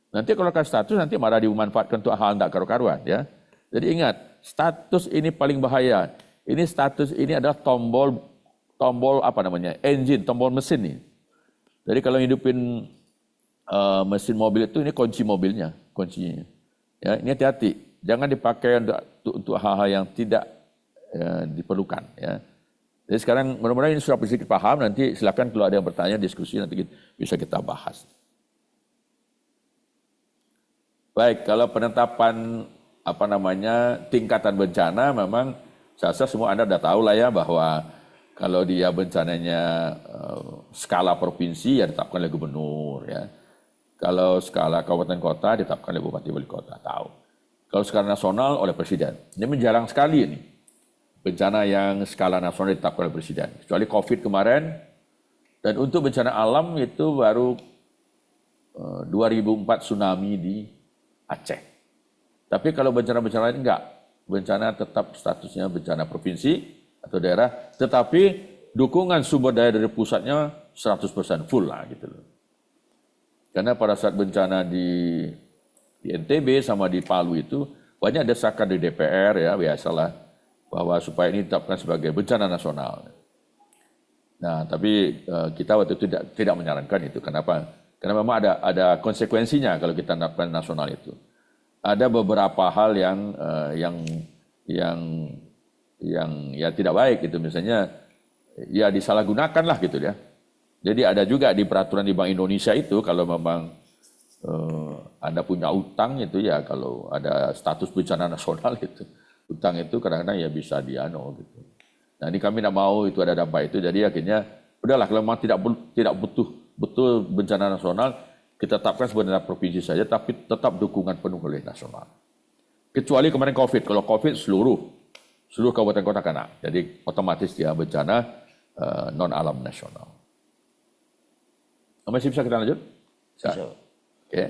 Nanti keluarkan status nanti malah dimanfaatkan untuk hal tidak karu-karuan ya. Jadi ingat, status ini paling bahaya. Ini status ini adalah tombol engine, tombol mesin nih. Jadi kalau hidupin mesin mobil itu ini kunci mobilnya, kuncinya. Ya, ini hati-hati. Jangan dipakai untuk hal-hal yang tidak diperlukan ya. Jadi sekarang mudah-mudahan ini sudah sedikit paham, nanti silakan kalau ada yang bertanya diskusi nanti bisa kita bahas. Baik, kalau penetapan tingkatan bencana memang Saya rasa semua Anda sudah tahu lah ya bahwa kalau dia bencananya skala provinsi ya ditetapkan oleh gubernur ya. Kalau skala kabupaten kota ditetapkan oleh bupati wali kota, tahu. Kalau skala nasional oleh presiden. Ini menjarang sekali ini. Bencana yang skala nasional ditetapkan oleh presiden. Kecuali COVID kemarin, dan untuk bencana alam itu baru 2004 tsunami di Aceh. Tapi kalau bencana-bencana lain enggak. Bencana tetap statusnya bencana provinsi atau daerah, tetapi dukungan sumber daya dari pusatnya 100% full lah gitu loh. Karena pada saat bencana di NTB sama di Palu itu banyak desakan di DPR ya biasalah bahwa supaya ini ditetapkan sebagai bencana nasional. Nah, tapi kita waktu itu tidak menyarankan itu. Kenapa? Karena memang ada konsekuensinya kalau kita tetapkan nasional itu. Ada beberapa hal yang ya tidak baik gitu, misalnya ya disalahgunakan lah gitu ya. Jadi ada juga di peraturan di Bank Indonesia itu kalau memang Anda punya utang itu ya, kalau ada status bencana nasional itu utang itu kadang-kadang ya bisa gitu. Nah ini kami tidak mau itu ada dampak itu, jadi akhirnya udahlah kalau memang tidak butuh betul bencana nasional kita tetapkan sebenarnya provinsi saja, tapi tetap dukungan penuh oleh nasional. Kecuali kemarin COVID, kalau COVID seluruh kabupaten kota kena, jadi otomatis dia bencana non alam nasional. Masih bisa kita lanjut? Bisa. Oke.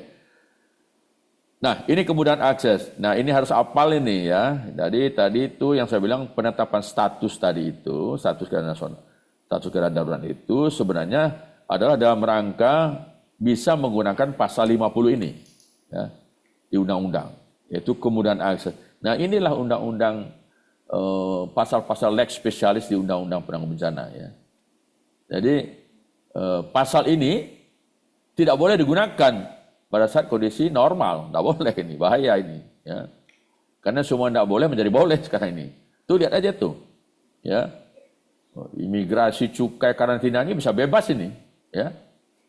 Nah, ini kemudahan akses. Nah, ini harus apal ini ya. Jadi tadi itu yang saya bilang penetapan status tadi itu, status keadaan nasional, status keadaan darurat itu sebenarnya adalah dalam rangka bisa menggunakan pasal 50 ini ya, di undang-undang, yaitu kemudahan akses. Nah, inilah undang-undang pasal-pasal lex spesialis di undang-undang penanggulangan bencana ya. Jadi pasal ini tidak boleh digunakan pada saat kondisi normal, tidak boleh ini, bahaya ini. Ya. Karena semua tidak boleh menjadi boleh sekarang ini. Tuh lihat aja tuh, ya, imigrasi, cukai, karantina ini bisa bebas ini. Ya.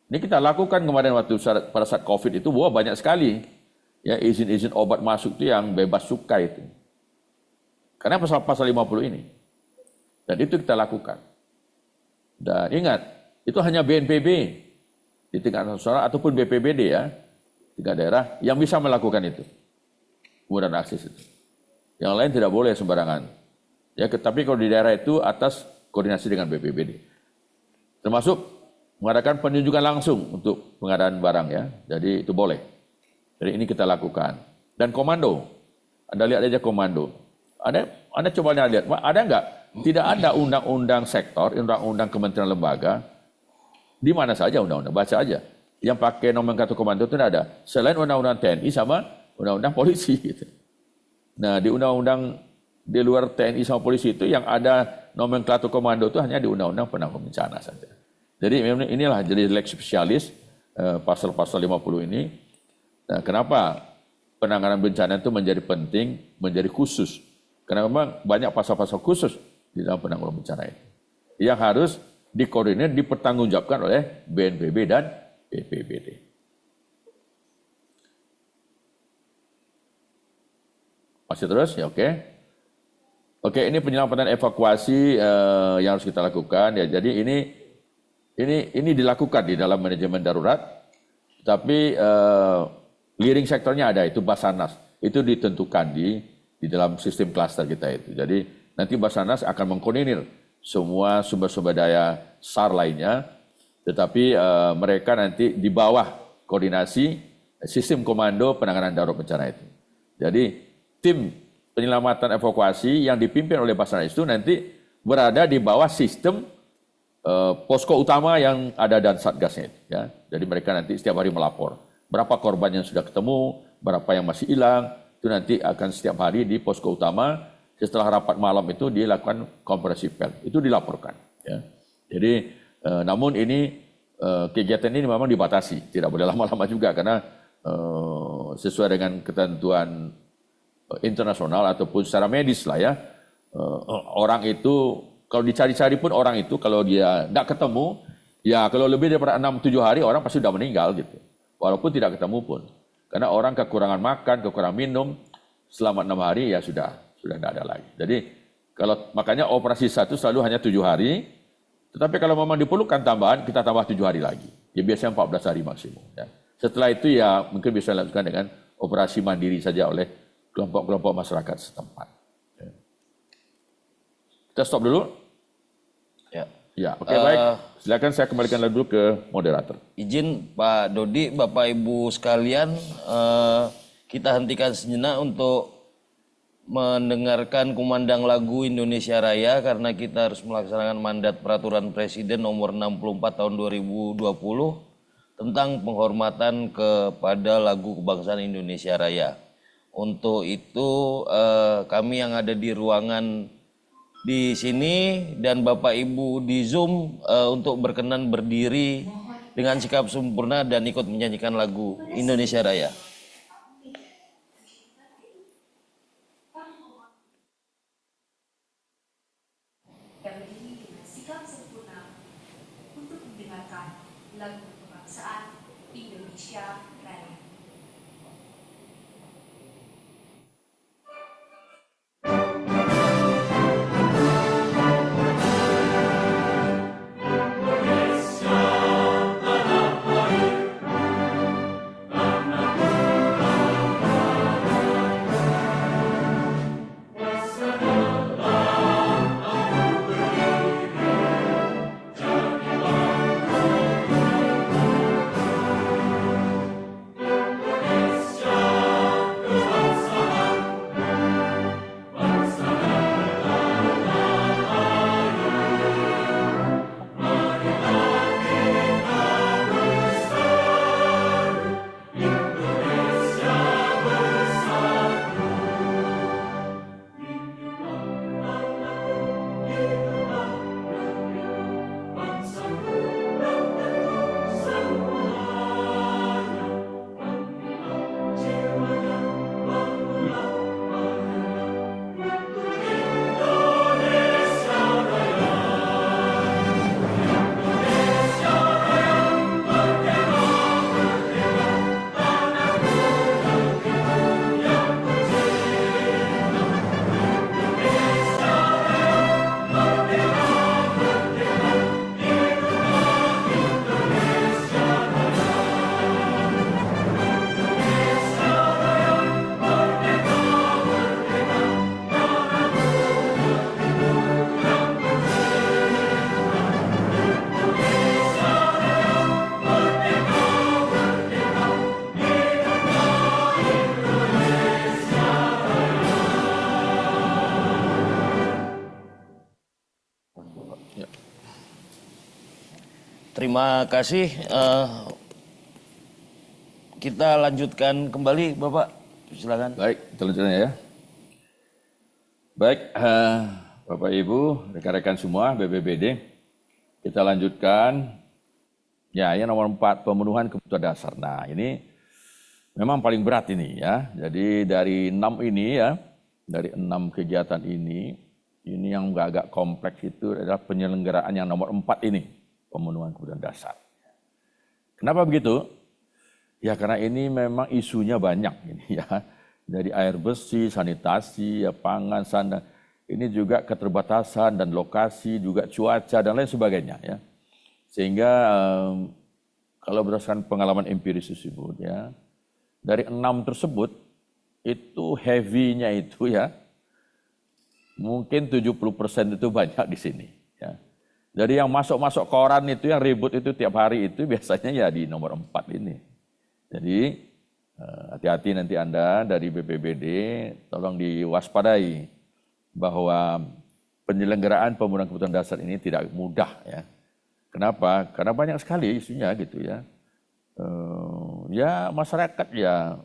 Ini kita lakukan kemarin waktu pada saat COVID itu, wah banyak sekali ya izin-izin obat masuk itu yang bebas cukai itu. Karena pasal 50 ini. Dan itu kita lakukan. Dan ingat, itu hanya BNPB di tingkat nasional ataupun BPBD ya, tingkat daerah yang bisa melakukan itu. Kemudahan akses itu. Yang lain tidak boleh sembarangan. Ya, tapi kalau di daerah itu atas koordinasi dengan BPBD. Termasuk mengadakan penunjukan langsung untuk pengadaan barang ya. Jadi itu boleh. Jadi ini kita lakukan. Dan komando. Anda lihat aja komando. Anda coba lihat, ada enggak? Tidak ada undang-undang sektor, undang-undang kementerian lembaga, di mana saja undang-undang, baca aja. Yang pakai nomenklatur komando itu tidak ada. Selain undang-undang TNI sama undang-undang polisi. Gitu. Nah di undang-undang di luar TNI sama polisi itu yang ada nomenklatur komando itu hanya di undang-undang penanggulangan bencana saja. Jadi inilah jadi lex spesialis pasal-pasal 50 ini. Nah, kenapa penanganan bencana itu menjadi penting, menjadi khusus? Karena memang banyak pasal-pasal khusus di dalam penanggulangan bencana itu. Yang harus dikoordinir, dipertanggungjawabkan oleh BNPB dan BPBD. Masih terus? Ya oke. Oke, ini penyelamatan evakuasi yang harus kita lakukan. Ya, jadi ini dilakukan di dalam manajemen darurat, tapi leading sektornya ada, itu Basarnas. Itu ditentukan di dalam sistem klaster kita itu. Jadi nanti Basarnas akan mengkoordinir semua sumber-sumber daya SAR lainnya, tetapi mereka nanti di bawah koordinasi sistem komando penanganan darurat bencana itu. Jadi tim penyelamatan evakuasi yang dipimpin oleh Basarnas itu nanti berada di bawah sistem posko utama yang ada dan satgasnya itu. Ya. Jadi mereka nanti setiap hari melapor berapa korban yang sudah ketemu, berapa yang masih hilang, itu nanti akan setiap hari di posko utama. Setelah rapat malam itu dilakukan konferensi pers, itu dilaporkan. Ya. Jadi, namun ini kegiatan ini memang dibatasi, tidak boleh lama-lama juga karena sesuai dengan ketentuan internasional ataupun secara medis lah ya. Orang itu kalau dicari-cari pun orang itu kalau dia tidak ketemu, ya kalau lebih daripada 6-7 hari orang pasti sudah meninggal gitu. Walaupun tidak ketemu pun, karena orang kekurangan makan, kekurangan minum selama 6 hari ya sudah tidak ada lagi. Jadi Kalau makanya operasi 1 selalu hanya 7 hari, tetapi kalau memang diperlukan tambahan, kita tambah 7 hari lagi. Ya biasanya 14 hari maksimum. Ya. Setelah itu ya mungkin bisa dilakukan dengan operasi mandiri saja oleh kelompok-kelompok masyarakat setempat. Ya. Kita stop dulu. Ya. Ya, oke baik. Silakan saya kembalikan dulu ke moderator. Izin Pak Dodi, Bapak Ibu sekalian, kita hentikan sejenak untuk mendengarkan kumandang lagu Indonesia Raya karena kita harus melaksanakan mandat peraturan Presiden nomor 64 tahun 2020 tentang penghormatan kepada lagu kebangsaan Indonesia Raya. Untuk itu kami yang ada di ruangan di sini dan Bapak Ibu di Zoom untuk berkenan berdiri dengan sikap sempurna dan ikut menyanyikan lagu Indonesia Raya. Lagu kebangsaan Indonesia Raya. Terima kasih. Kita lanjutkan kembali, Bapak. Silakan. Baik, kita lanjutkan ya. Baik, Bapak Ibu, rekan-rekan semua, BPBD, kita lanjutkan. Ya, yang nomor 4, pemenuhan kebutuhan dasar. Nah, ini memang paling berat ini ya. Jadi dari 6 ini ya, dari 6 kegiatan ini yang agak kompleks itu adalah penyelenggaraan yang nomor 4 ini. Pemenuhan kebutuhan dasar. Kenapa begitu? Ya karena ini memang isunya banyak ini ya. Dari air bersih, sanitasi, ya, pangan, sandang. Ini juga keterbatasan dan lokasi, juga cuaca dan lain sebagainya ya. Sehingga kalau berdasarkan pengalaman empiris tersebut ya, dari 6 tersebut itu heavy-nya itu ya mungkin 70% itu banyak di sini ya. Dari yang masuk koran itu, yang ribut itu tiap hari itu biasanya ya di nomor 4 ini. Jadi hati-hati nanti Anda dari BPBD, tolong diwaspadai bahwa penyelenggaraan pemenuhan kebutuhan dasar ini tidak mudah ya. Kenapa? Karena banyak sekali isunya gitu ya. Ya masyarakat ya,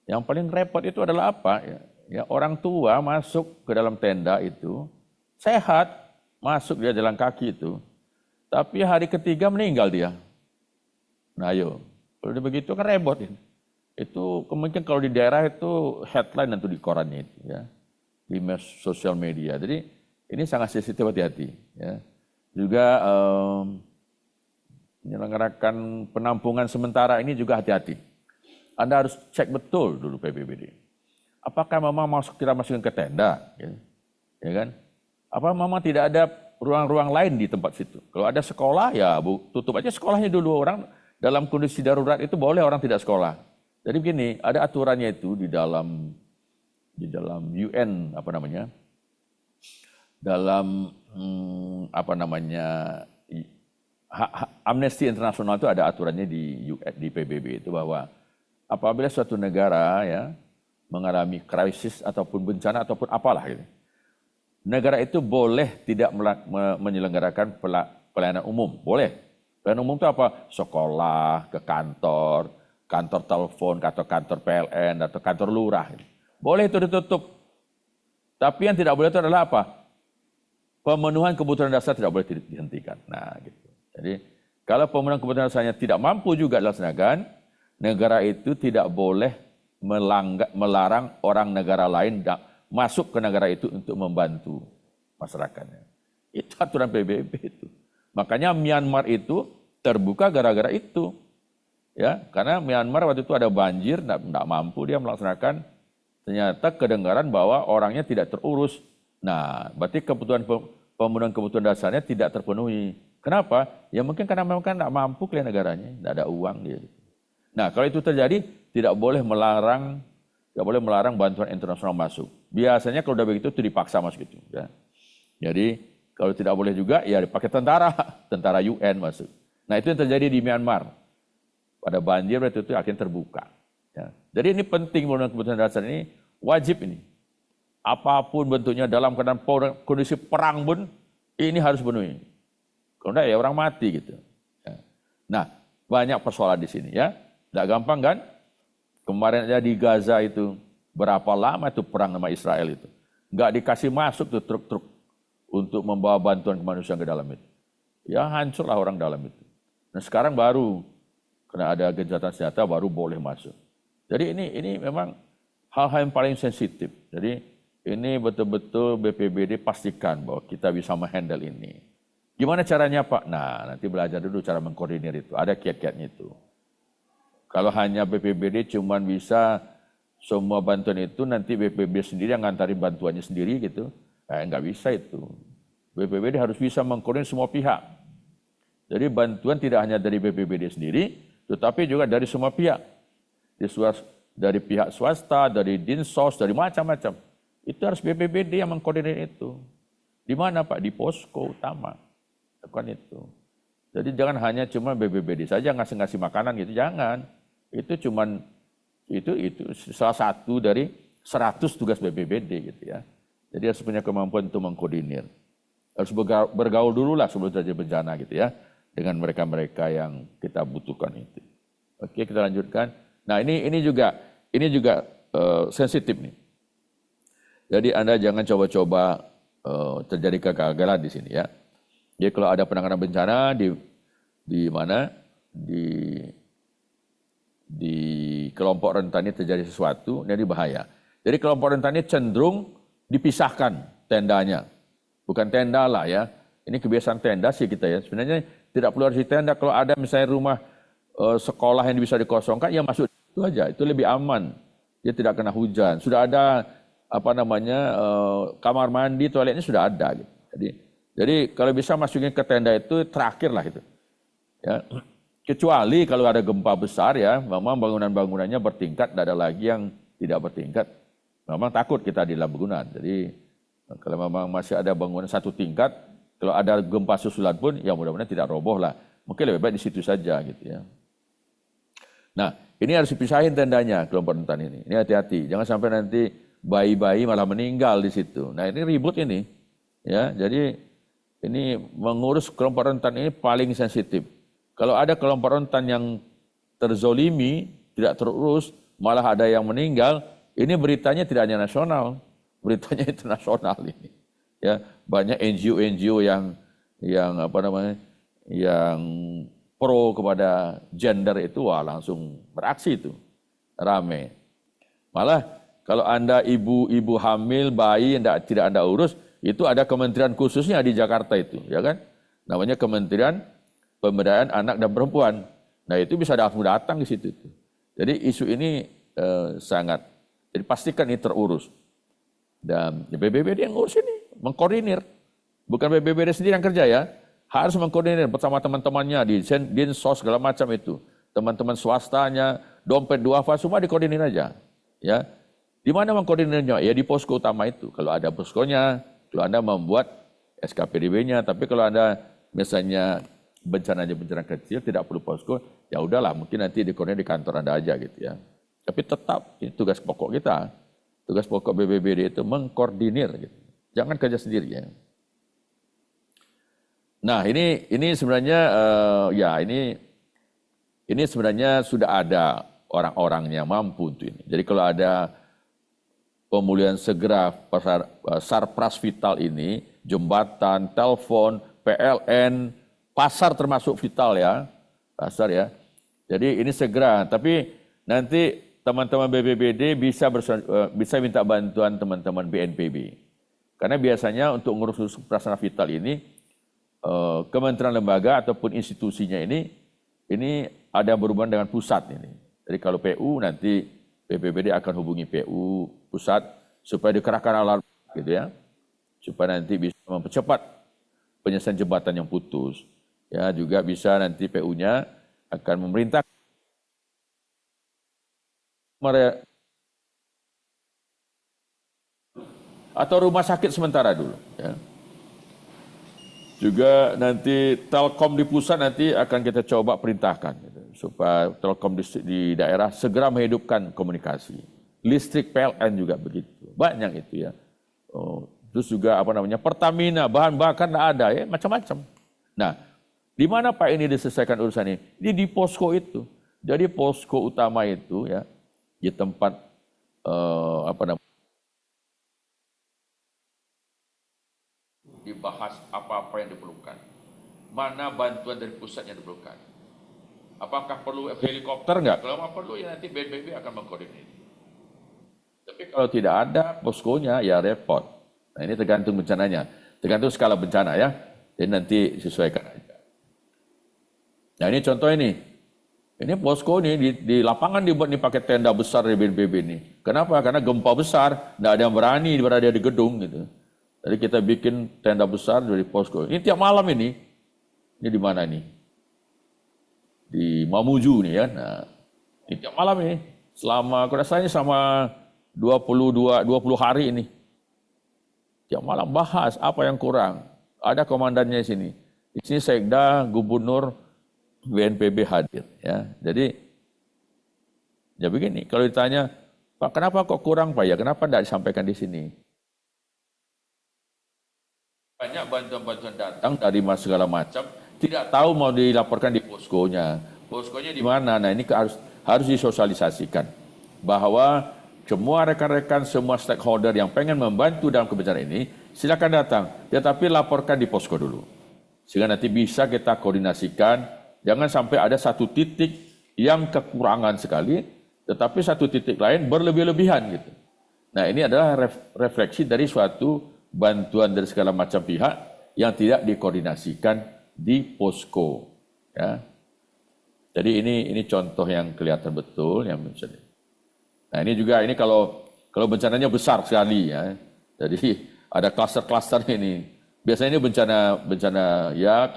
yang paling repot itu adalah apa? Ya orang tua masuk ke dalam tenda itu sehat, masuk dia jalan kaki itu, tapi hari ketiga meninggal dia. Nah ayo, kalau begitu kan repot ya. Itu kemungkinan kalau di daerah itu headline nanti di korannya itu ya, di sosial media. Jadi ini sangat sensitif, hati-hati ya. Juga menyelenggarakan penampungan sementara ini juga hati-hati. Anda harus cek betul dulu PBBD. Apakah memang kita masukin ke tenda? Ya. ya kan? Apa memang tidak ada ruang-ruang lain di tempat situ? Kalau ada sekolah ya tutup aja sekolahnya dulu. Orang dalam kondisi darurat itu boleh orang tidak sekolah. Jadi begini, ada aturannya itu di dalam UN apa namanya? Dalam apa namanya? Amnesty Internasional itu ada aturannya di PBB itu bahwa apabila suatu negara ya mengalami krisis ataupun bencana ataupun apalah gitu, negara itu boleh tidak menyelenggarakan pelayanan umum, boleh. Pelayanan umum itu apa? Sekolah, ke kantor, kantor telepon, atau kantor PLN atau kantor lurah. Gitu. Boleh itu ditutup. Tapi yang tidak boleh itu adalah apa? Pemenuhan kebutuhan dasar tidak boleh dihentikan. Nah, gitu. Jadi kalau pemenuhan kebutuhan dasarnya tidak mampu juga dilaksanakan, negara itu tidak boleh melarang orang negara lain masuk ke negara itu untuk membantu masyarakatnya. Itu aturan PBB itu. Makanya Myanmar itu terbuka gara-gara itu. Ya, karena Myanmar waktu itu ada banjir, tidak mampu dia melaksanakan, ternyata kedengaran bahwa orangnya tidak terurus. Nah, berarti pemenuhan kebutuhan dasarnya tidak terpenuhi. Kenapa? Ya mungkin karena memang tidak mampu kalian negaranya, tidak ada uang dia. Nah, kalau itu terjadi, tidak boleh melarang bantuan internasional masuk. Biasanya kalau udah begitu itu dipaksa masuk itu. Ya. Jadi kalau tidak boleh juga, ya dipakai tentara UN masuk. Nah itu yang terjadi di Myanmar. Pada banjir itu akhirnya terbuka. Ya. Jadi ini penting pemenuhan kebutuhan dasar ini wajib ini. Apapun bentuknya dalam keadaan kondisi perang pun ini harus penuhi. Kalau enggak ya orang mati gitu. Ya. Nah banyak persoalan di sini ya. Tidak gampang kan? Kemarin aja di Gaza itu berapa lama itu perang sama Israel itu. Nggak dikasih masuk tuh truk-truk untuk membawa bantuan kemanusiaan ke dalam itu. Ya hancurlah orang dalam itu. Nah sekarang baru karena ada gencatan senjata baru boleh masuk. Jadi ini memang hal-hal yang paling sensitif. Jadi ini betul-betul BPBD pastikan bahwa kita bisa menghandle ini. Gimana caranya Pak? Nah nanti belajar dulu cara mengkoordinir itu. Ada kiat-kiatnya itu. Kalau hanya BPBD cuma bisa semua bantuan itu nanti BPBD sendiri yang ngantari bantuannya sendiri gitu. Nggak bisa itu. BPBD harus bisa mengkoordinir semua pihak. Jadi bantuan tidak hanya dari BPBD sendiri, tetapi juga dari semua pihak. Dari pihak swasta, dari Dinsos, dari macam-macam. Itu harus BPBD yang mengkoordinir itu. Di mana Pak? Di posko utama. Lakukan itu. Jadi jangan hanya cuma BPBD saja ngasih makanan gitu, jangan. Itu cuman itu salah satu dari 100 tugas BPBD gitu ya. Jadi harus punya kemampuan untuk mengkoordinir. Harus bergaul dulu lah sebelum terjadi bencana gitu ya. Dengan mereka-mereka yang kita butuhkan itu. Oke, kita lanjutkan. Nah ini juga sensitif nih. Jadi Anda jangan coba-coba terjadi kegagalan di sini ya. Jadi kalau ada penanganan bencana di mana di kelompok rentan ini terjadi sesuatu, ini bahaya. Jadi kelompok rentan ini cenderung dipisahkan tendanya. Bukan tenda lah ya. Ini kebiasaan tenda sih kita ya. Sebenarnya tidak perlu harus di tenda. Kalau ada misalnya rumah sekolah yang bisa dikosongkan, ya masuk itu aja. Itu lebih aman. Dia tidak kena hujan. Sudah ada kamar mandi, toiletnya sudah ada. Gitu. Jadi kalau bisa masukin ke tenda itu terakhir lah gitu. Ya. Kecuali kalau ada gempa besar ya, memang bangunan-bangunannya bertingkat, tidak ada lagi yang tidak bertingkat. Memang takut kita di dalam bangunan. Jadi kalau memang masih ada bangunan satu tingkat, kalau ada gempa susulan pun, ya mudah-mudahan tidak roboh lah. Mungkin lebih baik di situ saja gitu ya. Nah, ini harus dipisahin tendanya kelompok rentan ini. Ini hati-hati, jangan sampai nanti bayi-bayi malah meninggal di situ. Nah ini ribut ini, ya. Jadi ini mengurus kelompok rentan ini paling sensitif. Kalau ada kelompok rentan yang terzolimi, tidak terurus, malah ada yang meninggal, ini beritanya tidak hanya nasional, beritanya internasional ini. Ya, banyak NGO yang pro kepada gender itu, wah langsung beraksi itu, rame. Malah kalau Anda ibu hamil, bayi yang tidak Anda urus, itu ada kementerian khususnya di Jakarta itu, ya kan? Namanya Kementerian Pemberdayaan Anak dan Perempuan. Nah itu bisa langsung datang di situ. Jadi isu ini jadi pastikan ini terurus. Dan BPBD yang ngurus ini, mengkoordinir. Bukan BPBD sendiri yang kerja ya, harus mengkoordinir bersama teman-temannya di Dinsos segala macam itu. Teman-teman swastanya, dompet duafa semua dikoordinir aja. Ya. Di mana mengkoordinirnya? Ya di posko utama itu. Kalau ada poskonya, kalau Anda membuat SKPDB-nya, tapi kalau Anda misalnya bencana kecil tidak perlu posko, ya udahlah mungkin nanti dikoordinir di kantor Anda aja gitu ya. Tapi tetap ini tugas pokok kita. Tugas pokok BPBD itu mengkoordinir gitu. Jangan kerja sendiri ya. Nah, ini sebenarnya ini sebenarnya sudah ada orang-orang yang mampu untuk ini. Jadi kalau ada pemulihan segera sarpras vital ini, jembatan, telepon, PLN, pasar termasuk vital ya, pasar ya. Jadi ini segera, tapi nanti teman-teman BPBD bisa minta bantuan teman-teman BNPB. Karena biasanya untuk ngurus prasarana vital ini, kementerian lembaga ataupun institusinya ini ada berhubungan dengan pusat ini. Jadi kalau PU nanti BPBD akan hubungi PU pusat supaya dikerahkan alat gitu ya, supaya nanti bisa mempercepat penyelesaian jembatan yang putus. Ya juga bisa nanti PU-nya akan memerintah atau rumah sakit sementara dulu. Ya. Juga nanti Telkom di pusat nanti akan kita coba perintahkan gitu, supaya Telkom di daerah segera menghidupkan komunikasi. Listrik PLN juga begitu, banyak itu ya. Terus juga Pertamina, bahan bakar tidak ada ya, macam-macam. Nah, di mana Pak ini diselesaikan urusan ini? Ini di posko itu. Jadi posko utama itu ya di tempat dibahas apa-apa yang diperlukan. Mana bantuan dari pusat yang diperlukan. Apakah perlu helikopter enggak? Kalau nggak perlu ya nanti BNPB akan mengkoordinir. Tapi kalau tidak ada poskonya ya repot. Nah ini tergantung bencananya. Tergantung skala bencana ya. Jadi nanti sesuaikan aja. Nah ini contoh ini. Ini posko ini di lapangan dibuat pakai tenda besar dari BNPB ini. Kenapa? Karena gempa besar, tidak ada yang berani berada di gedung gitu. Jadi kita bikin tenda besar dari posko. Ini tiap malam ini. Ini di mana nih? Di Mamuju nih ya. Nah, ini tiap malam ini. Rasanya sama 20 hari ini. Tiap malam bahas apa yang kurang. Ada komandannya di sini. Di sini Sekda, Gubernur, BNPB hadir. Ya, jadi ya begini. Kalau ditanya, Pak kenapa kok kurang Pak? Ya kenapa tidak disampaikan di sini? Banyak bantuan-bantuan datang dari segala macam, tidak tahu mau dilaporkan di poskonya. Poskonya di mana? Nah ini harus disosialisasikan bahwa semua rekan-rekan, semua stakeholder yang pengen membantu dalam kebencanaan ini, silakan datang. Tetapi laporkan di posko dulu, sehingga nanti bisa kita koordinasikan. Jangan sampai ada satu titik yang kekurangan sekali, tetapi satu titik lain berlebih-lebihan gitu. Nah ini adalah refleksi dari suatu bantuan dari segala macam pihak yang tidak dikoordinasikan di posko. Ya. Jadi ini contoh yang kelihatan betul yang misalnya. Nah ini juga kalau bencananya besar sekali ya. Jadi ada klaster-klaster ini. Biasanya ini bencana ya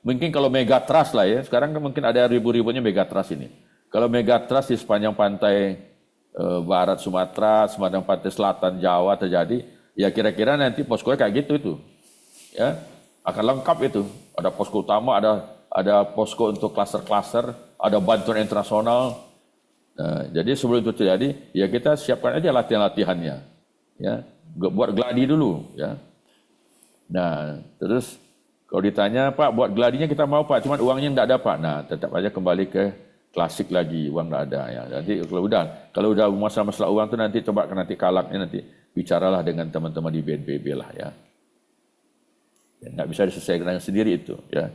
mungkin kalau megatrust lah ya. Sekarang kan mungkin ada ribu-ribunya megatrust ini. Kalau megatrust di sepanjang pantai barat Sumatera, sepanjang pantai selatan Jawa terjadi. Ya kira-kira nanti poskonya kayak gitu itu, ya akan lengkap itu. Ada posko utama, ada posko untuk klaster-klaster, ada bantuan internasional. Nah, jadi sebelum itu terjadi, ya kita siapkan aja latihan-latihannya, ya buat gladi dulu, ya. Nah, terus kalau ditanya Pak, buat gladinya kita mau Pak, cuman uangnya tidak ada Pak. Nah, tetap aja kembali ke klasik lagi, uang tidak ada ya. Nanti kalau udah masalah uang itu nanti coba nanti kalaknya nanti bicaralah dengan teman-teman di BNPB lah ya. Nggak bisa diselesaikan sendiri itu ya.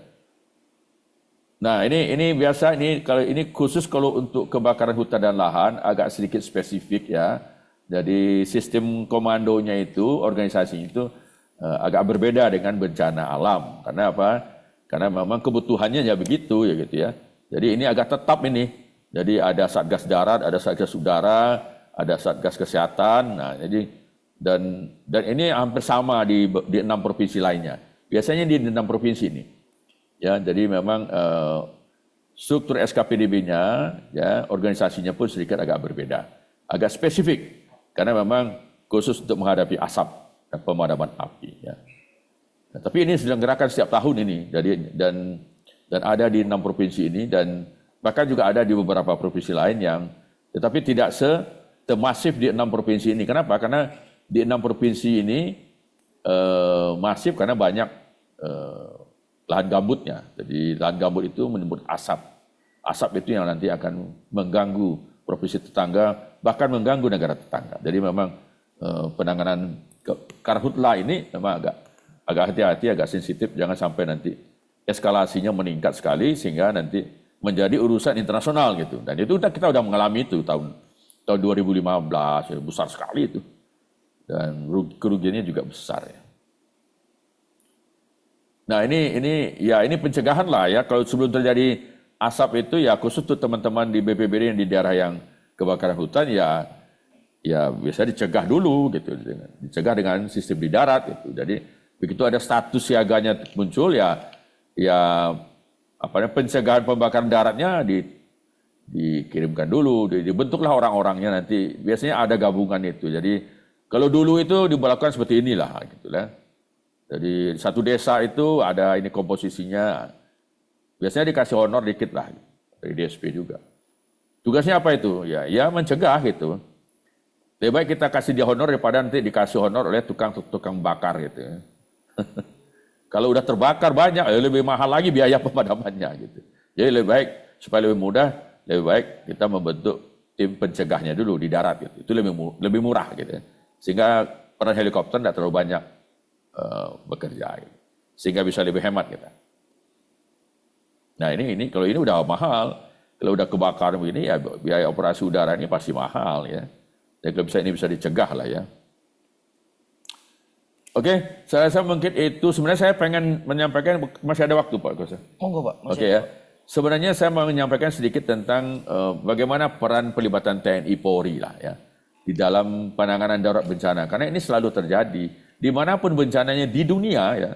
Nah ini biasa kalau ini khusus kalau untuk kebakaran hutan dan lahan agak sedikit spesifik ya. Jadi sistem komandonya itu organisasi itu agak berbeda dengan bencana alam. Karena apa? Karena memang kebutuhannya ya begitu ya gitu ya. Jadi ini agak tetap ini. Jadi ada satgas darat, ada satgas udara, ada satgas kesehatan. Nah jadi Dan ini hampir sama di 6 provinsi lainnya. Biasanya di 6 provinsi ini. Ya, jadi memang struktur SKPDB-nya, ya, organisasinya pun sedikit agak berbeda, agak spesifik, karena memang khusus untuk menghadapi asap dan pemadaman api. Ya. Nah, tapi ini diselenggarakan setiap tahun ini, jadi dan ada di 6 provinsi ini, dan bahkan juga ada di beberapa provinsi lain yang, tetapi tidak semasif di 6 provinsi ini. Kenapa? Karena di 6 provinsi ini masif karena banyak lahan gambutnya. Jadi lahan gambut itu menimbulkan asap. Asap itu yang nanti akan mengganggu provinsi tetangga, bahkan mengganggu negara tetangga. Jadi memang penanganan karhutla ini memang agak hati-hati, agak sensitif, jangan sampai nanti eskalasinya meningkat sekali sehingga nanti menjadi urusan internasional gitu. Dan itu kita udah mengalami itu tahun 2015, ya, besar sekali itu. Dan kerugiannya juga besar ya. Nah ini pencegahan lah ya. Kalau sebelum terjadi asap itu ya khusus tuh teman-teman di BPBD yang di daerah yang kebakaran hutan ya biasa dicegah dulu gitu. Dicegah dengan sistem di darat gitu. Jadi begitu ada status siaganya muncul ya pencegahan pembakaran daratnya dikirimkan dulu, dibentuklah orang-orangnya nanti. Biasanya ada gabungan itu. Jadi kalau dulu itu diberlakukan seperti inilah gitu lah. Jadi satu desa itu ada ini komposisinya. Biasanya dikasih honor dikit lah dari DSP juga. Tugasnya apa itu? Ya mencegah gitu. Lebih baik kita kasih dia honor daripada nanti dikasih honor oleh tukang bakar gitu. Kalau udah terbakar banyak, lebih mahal lagi biaya pemadamannya gitu. Jadi lebih baik supaya lebih mudah, lebih baik kita membentuk tim pencegahnya dulu di darat gitu. Itu lebih murah gitu. Sehingga peran helikopter tidak terlalu banyak bekerja, gitu. Sehingga bisa lebih hemat kita. Nah ini kalau ini udah mahal, kalau udah kebakaran begini ya biaya operasi udara ini pasti mahal ya. Dan kalau ini bisa dicegah lah ya. Oke, saya rasa mungkin itu. Sebenarnya saya pengen menyampaikan, masih ada waktu Pak Kosa. Monggo Pak. Oke ya. Sebenarnya saya mau menyampaikan sedikit tentang bagaimana peran pelibatan TNI Polri lah ya di dalam penanganan darurat bencana. Karena ini selalu terjadi dimanapun bencananya di dunia ya.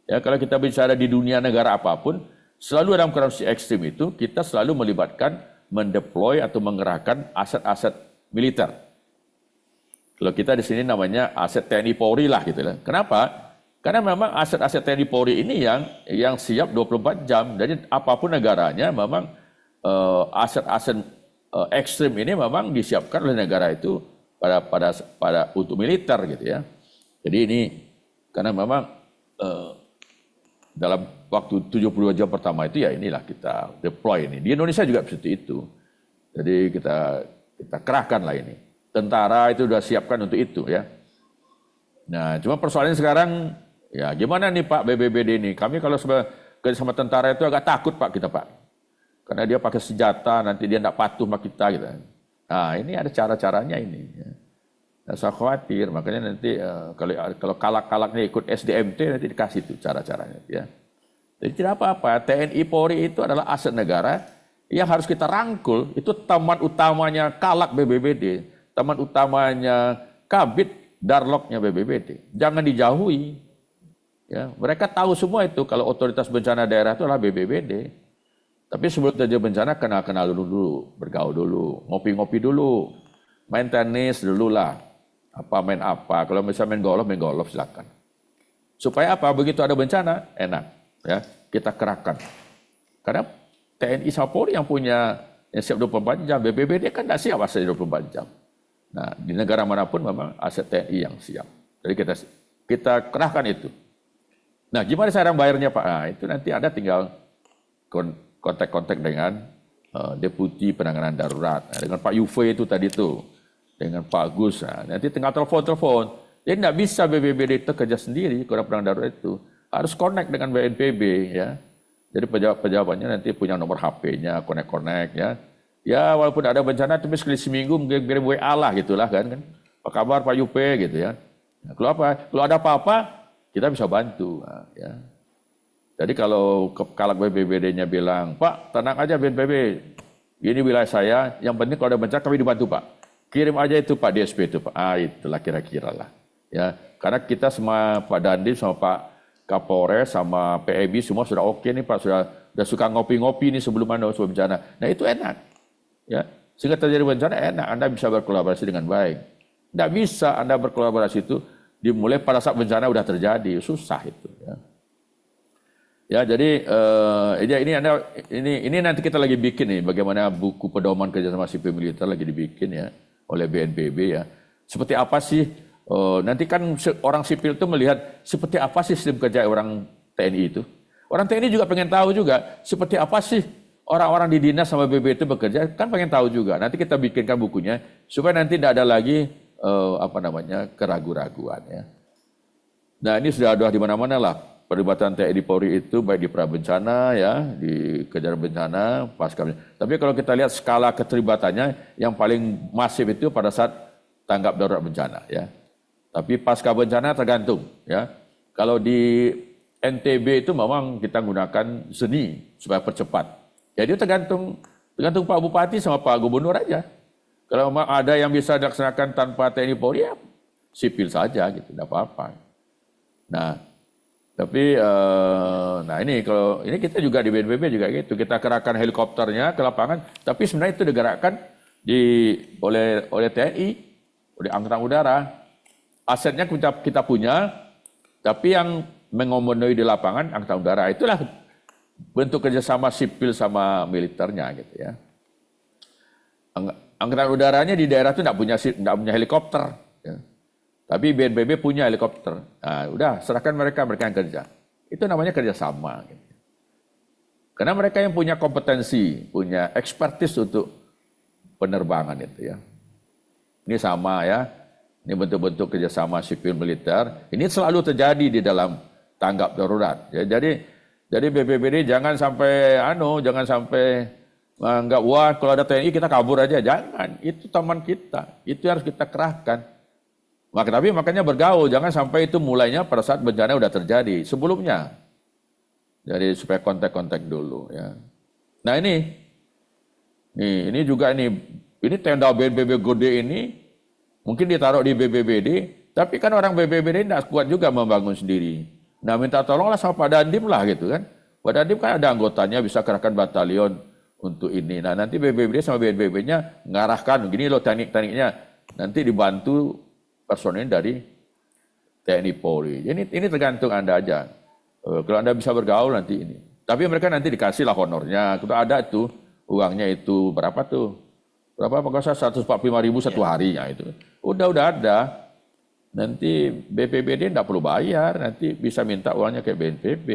Ya kalau kita bicara di dunia negara apapun, selalu dalam kondisi ekstrim itu kita selalu melibatkan, mendeploy atau mengerahkan aset-aset militer. Kalau kita di sini namanya aset TNI Polri lah gitu lah. Kenapa? Karena memang aset-aset TNI Polri ini yang siap 24 jam. Jadi apapun negaranya memang aset-aset ekstrim ini memang disiapkan oleh negara itu pada untuk militer gitu ya. Jadi ini karena memang dalam waktu 72 jam pertama itu ya inilah kita deploy ini. Di Indonesia juga seperti itu. Jadi kita kerahkan lah ini. Tentara itu sudah siapkan untuk itu ya. Nah, cuma persoalannya sekarang ya gimana nih Pak BPBD ini? Kami kalau sama tentara itu agak takut Pak kita Pak. Karena dia pakai senjata, nanti dia tidak patuh sama kita gitu. Nah, ini ada cara-caranya ini. Ya. Nah, saya khawatir, makanya nanti kalau kalak-kalaknya ikut SDMT nanti dikasih itu cara-caranya ya. Jadi tidak apa-apa, TNI Polri itu adalah aset negara yang harus kita rangkul. Itu taman utamanya kalak BPBD. Taman utamanya Kabid Darloknya BPBD. Jangan dijauhi. Ya, mereka tahu semua itu kalau otoritas bencana daerah itu adalah BPBD. Tapi sebelum terjadi bencana kenal-kenal dulu, bergaul dulu, ngopi-ngopi dulu, main tenis dulu lah. Main apa? Kalau misalnya main golf silakan. Supaya apa? Begitu ada bencana, enak. Ya, kita kerahkan. Karena TNI sama Polri yang siap 24 jam, BPBD kan tidak siap asal 24 jam. Nah, di negara manapun memang aset TNI yang siap. Jadi kita kerahkan itu. Nah, gimana cara bayarnya Pak? Nah, itu nanti ada tinggal kontak-kontak dengan Deputi Penanganan Darurat. Nah, dengan Pak Yuve itu tadi tuh, dengan Pak Gus. Nah, nanti tinggal telepon. Jadi tidak bisa BPBD itu kerja sendiri, kalau penanganan darurat itu. Harus connect dengan BNPB ya. Jadi pejabat-pejabatnya nanti punya nomor HP-nya, connect ya. Ya walaupun ada bencana tapi sekali seminggu mungkin kirim WA lah gitulah kan. Apa kabar Pak Yupe gitu ya. Nah, kalau ada apa-apa kita bisa bantu ya. Jadi kalau kalak BPBD-nya bilang, "Pak, tenang aja BNPB. Ini wilayah saya, yang penting kalau ada bencana kami dibantu, Pak." kirim aja itu Pak DSP itu Pak. Itulah kira-kira lah. Ya, karena kita sama Pak Dandim sama Pak Kapolres sama PEB semua sudah oke nih Pak, sudah suka ngopi-ngopi nih sebelum bencana. Nah itu enak. Ya, sehingga terjadi bencana enak, Anda bisa berkolaborasi dengan baik. Tidak bisa Anda berkolaborasi itu dimulai pada saat bencana udah terjadi, susah itu. Ya. Ya, jadi ini nanti kita lagi bikin nih bagaimana buku pedoman kerjasama sipil militer lagi dibikin ya oleh BNPB ya. Seperti apa sih nanti kan orang sipil itu melihat seperti apa sih sistem kerja orang TNI itu. Orang TNI juga pengen tahu juga seperti apa sih orang-orang di dinas sama BB itu bekerja, kan pengen tahu juga. Nanti kita bikinkan bukunya supaya nanti tidak ada lagi keraguan-raguan ya. Nah, ini sudah ada di mana-mana lah. Perlibatan TNI Polri itu baik di prabencana ya, di kejar bencana, pasca bencana. Tapi kalau kita lihat skala keterlibatannya yang paling masif itu pada saat tanggap darurat bencana ya. Tapi pasca bencana tergantung ya. Kalau di NTB itu memang kita gunakan seni supaya percepat. Jadi tergantung Pak Bupati sama Pak Gubernur aja. Kalau memang ada yang bisa dilaksanakan tanpa TNI Polri ya sipil saja gitu, tidak apa-apa. Nah, tapi nah ini kalau ini kita juga di BNPB juga gitu, kita kerahkan helikopternya ke lapangan, tapi sebenarnya itu digerakkan oleh TNI, oleh Angkatan Udara. Asetnya kita punya, tapi yang mengomodomi di lapangan Angkatan Udara. Itulah bentuk kerjasama sipil sama militernya gitu ya. Angkatan Udaranya di daerah itu tidak punya helikopter. Ya. Tapi BNPB punya helikopter. Nah, udah serahkan mereka yang kerja. Itu namanya kerjasama. Gitu. Karena mereka yang punya kompetensi, punya expertise untuk penerbangan itu ya. Ini sama ya. Ini bentuk-bentuk kerjasama sipil militer. Ini selalu terjadi di dalam tanggap darurat. Ya, jadi BPBD jangan sampai nggak wah kalau ada TNI kita kabur aja. Jangan. Itu teman kita. Itu harus kita kerahkan. Tapi makanya bergaul, jangan sampai itu mulainya pada saat bencana udah terjadi, sebelumnya. Jadi supaya kontak-kontak dulu ya. Nah ini juga ini tenda BNPB gede ini, mungkin ditaruh di BPBD, tapi kan orang BPBD tidak kuat juga membangun sendiri. Nah minta tolonglah sama Pak Dandim lah gitu kan. Pak Dandim kan ada anggotanya, bisa kerahkan batalion untuk ini. Nah nanti BPBD sama BNPB-nya ngarahkan, gini loh teknik-tekniknya, nanti dibantu personil dari TNI Polri. Ini tergantung Anda aja. Kalau Anda bisa bergaul nanti ini. Tapi mereka nanti dikasih lah honornya. Kalau ada tuh uangnya itu berapa tuh? Berapa? Pokoknya 145.000 satu hari ya itu. Udah ada. Nanti BPBD tidak perlu bayar. Nanti bisa minta uangnya ke BNPB.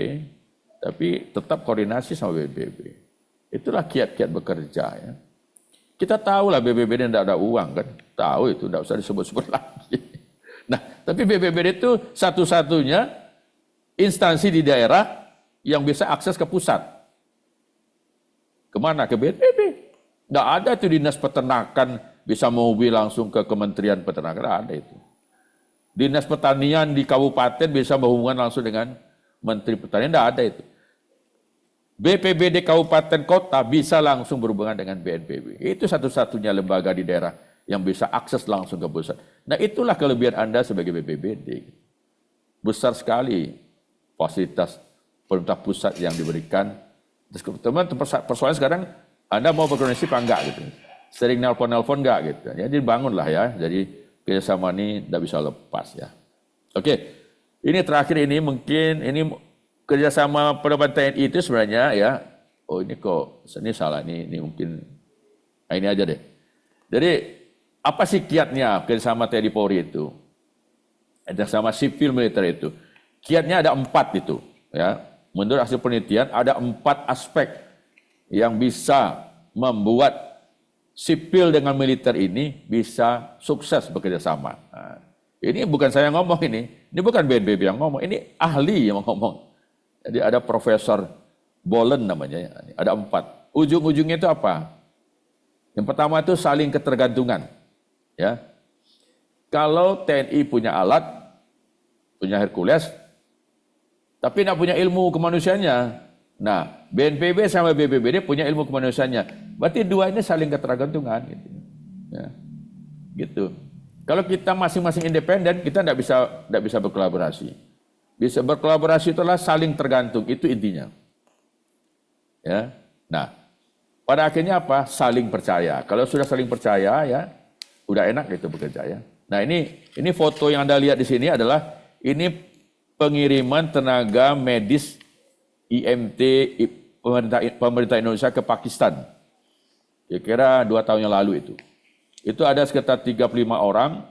Tapi tetap koordinasi sama BNPB. Itulah kiat-kiat bekerja ya. Kita tahu lah BPBD tidak ada uang kan. Tahu itu, tidak usah disebut-sebut lagi. Nah, tapi BPBD itu satu-satunya instansi di daerah yang bisa akses ke pusat. Kemana? Ke BNPB. Tidak ada itu dinas peternakan bisa mobil langsung ke Kementerian Peternakan. Tidak ada itu. Dinas pertanian di kabupaten bisa berhubungan langsung dengan Menteri Pertanian. Tidak ada itu. BPBD kabupaten kota bisa langsung berhubungan dengan BNPB. Itu satu-satunya lembaga di daerah yang bisa akses langsung ke pusat. Nah itulah kelebihan Anda sebagai BPBD. Besar sekali fasilitas pemerintah pusat yang diberikan. Teman-teman persoalannya sekarang Anda mau berkoordinasi apa enggak gitu. Sering nelpon enggak gitu. Jadi bangunlah ya. Jadi kerjasama ini tidak bisa lepas ya. Oke, ini terakhir ini mungkin ini kerjasama pedoman TNI itu sebenarnya ya, oh ini kok, ini salah, ini mungkin, nah ini aja deh. Jadi apa sih kiatnya kerjasama TNI Polri itu? Kerjasama sipil militer itu. Kiatnya ada 4 itu. Ya. Menurut hasil penelitian ada 4 aspek yang bisa membuat sipil dengan militer ini bisa sukses bekerja sama. Nah, ini bukan saya yang ngomong ini bukan BNPB yang ngomong, ini ahli yang ngomong. Jadi ada Profesor Bolen namanya, ada 4. Ujung-ujungnya itu apa? Yang pertama itu saling ketergantungan. Ya, kalau TNI punya alat, punya Hercules, tapi tidak punya ilmu kemanusiaannya. Nah, BNPB sama BPBD punya ilmu kemanusiaannya. Berarti dua ini saling ketergantungan. Gitu. Ya. gitu. Kalau kita masing-masing independen, kita tidak bisa berkolaborasi. Bisa berkolaborasi itulah saling tergantung, itu intinya. Ya. Nah, pada akhirnya apa? Saling percaya. Kalau sudah saling percaya, ya, udah enak gitu bekerja ya. Nah ini foto yang Anda lihat di sini adalah ini pengiriman tenaga medis IMT pemerintah Indonesia ke Pakistan. Kira-kira 2 tahun yang lalu itu. Itu ada sekitar 35 orang,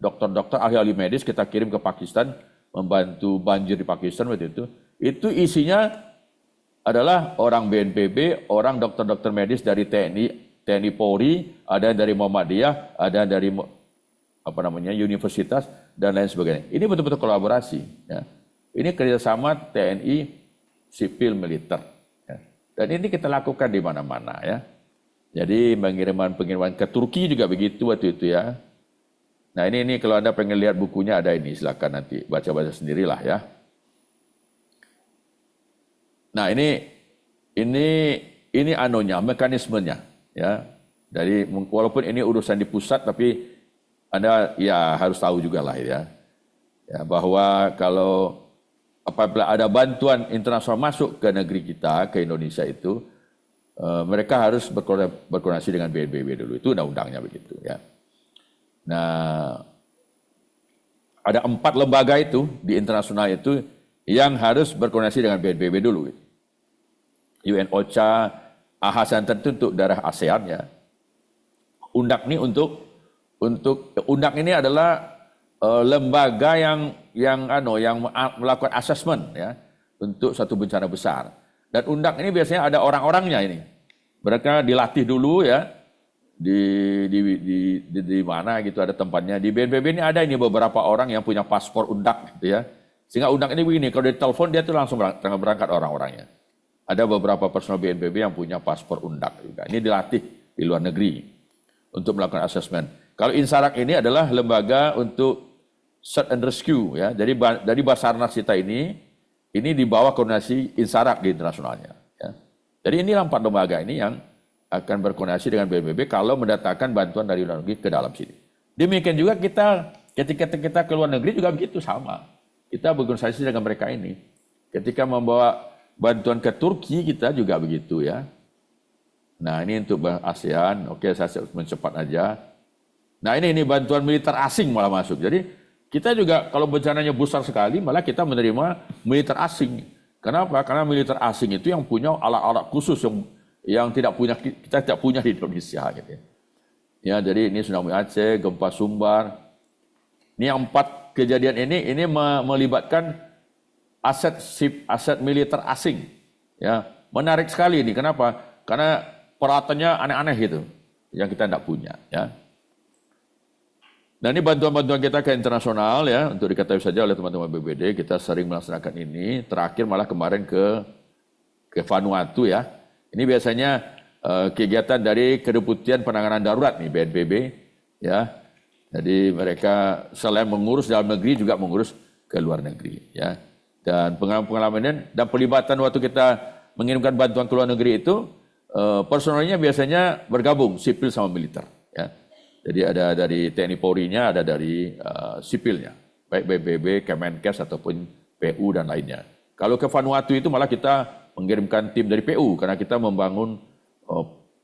dokter-dokter, ahli-ahli medis kita kirim ke Pakistan, membantu banjir di Pakistan waktu itu. Itu isinya adalah orang BNPB, orang dokter-dokter medis dari TNI Polri, ada dari Muhammadiyah, ada dari universitas, dan lain sebagainya. Ini betul-betul kolaborasi. Ya. Ini kerjasama TNI, sipil, militer. Ya. Dan ini kita lakukan di mana-mana ya. Jadi pengiriman ke Turki juga begitu waktu itu ya. Nah ini kalau Anda pengen lihat bukunya ada ini, silakan nanti baca-baca sendirilah ya. Nah ini anunya, mekanismenya ya. Jadi walaupun ini urusan di pusat tapi Anda ya harus tahu juga lah ya. Ya bahwa kalau apabila ada bantuan internasional masuk ke negeri kita, ke Indonesia itu, mereka harus berkoordinasi dengan BNPB dulu. Itu undang-undangnya begitu ya. Nah, ada 4 lembaga itu di internasional itu yang harus berkoordinasi dengan BNPB dulu. UN OCHA, AHASAN tentu untuk daerah ASEAN ya. UNDAC ini UNDAC ini adalah lembaga yang melakukan assessment ya untuk satu bencana besar. Dan UNDAC ini biasanya ada orang-orangnya ini. Mereka dilatih dulu ya di mana gitu ada tempatnya. Di BNPB ini ada ini beberapa orang yang punya paspor UNDAC gitu ya. Sehingga UNDAC ini begini, kalau ditelepon dia tuh langsung berangkat orang-orangnya. Ada beberapa personel BNPB yang punya paspor UNDAC juga. Ini dilatih di luar negeri untuk melakukan assessment. Kalau INSARAG ini adalah lembaga untuk search and rescue ya. Jadi dari Basarnas kita ini di bawah koordinasi INSARAG di internasionalnya. Ya. Jadi ini 4 lembaga ini yang akan berkoordinasi dengan BNPB kalau mendatangkan bantuan dari luar negeri ke dalam sini. Demikian juga ketika kita ke luar negeri juga begitu sama. Kita berkoordinasi dengan mereka ini. Ketika membawa bantuan ke Turki kita juga begitu ya. Nah ini untuk ASEAN, oke saya mencepat aja. Nah ini bantuan militer asing malah masuk. Jadi kita juga kalau bencananya besar sekali malah kita menerima militer asing. Kenapa? Karena militer asing itu yang punya alat-alat khusus yang kita tidak punya di Indonesia gitu ya. Ya, jadi ini tsunami Aceh, gempa Sumbar. Ini yang 4 kejadian ini melibatkan aset militer asing. Ya, menarik sekali ini. Kenapa? Karena peralatannya aneh-aneh gitu yang kita tidak punya ya. Nah ini bantuan-bantuan kita ke internasional ya, untuk diketahui saja oleh teman-teman BPBD, kita sering melaksanakan ini, terakhir malah kemarin ke Vanuatu ya. Ini biasanya kegiatan dari Kedeputian Penanganan Darurat nih, BNPB ya. Jadi mereka selain mengurus dalam negeri juga mengurus ke luar negeri ya. Dan pengalaman dan pelibatan waktu kita mengirimkan bantuan ke luar negeri itu, personelnya biasanya bergabung, sipil sama militer ya. Jadi ada dari TNI Polri-nya, ada dari sipilnya, baik BBB, Kemenkes ataupun PU dan lainnya. Kalau ke Vanuatu itu malah kita mengirimkan tim dari PU karena kita membangun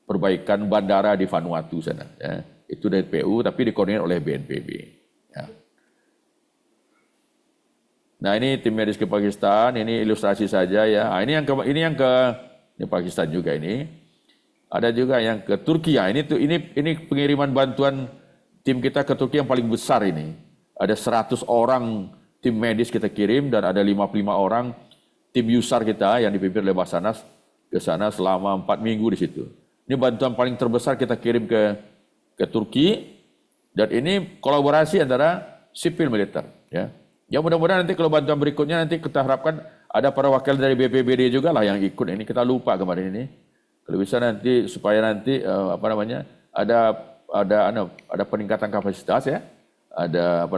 perbaikan bandara di Vanuatu sana. Ya. Itu dari PU tapi dikoordinir oleh BNPB. Ya. Nah ini tim medis ke Pakistan, ini ilustrasi saja ya. Nah, ini yang ke Pakistan juga ini. Ada juga yang ke Turki ya. Ini pengiriman bantuan tim kita ke Turki yang paling besar ini. Ada 100 orang tim medis kita kirim dan ada 55 orang tim USAR kita yang dipimpin oleh Basarnas ke sana selama 4 minggu di situ. Ini bantuan paling terbesar kita kirim ke Turki dan ini kolaborasi antara sipil militer ya. Ya mudah-mudahan nanti kalau bantuan berikutnya nanti kita harapkan ada para wakil dari BPBD juga lah yang ikut ini. Kita lupa kemarin ini. Kalau bisa nanti supaya nanti ada peningkatan kapasitas ya. Ada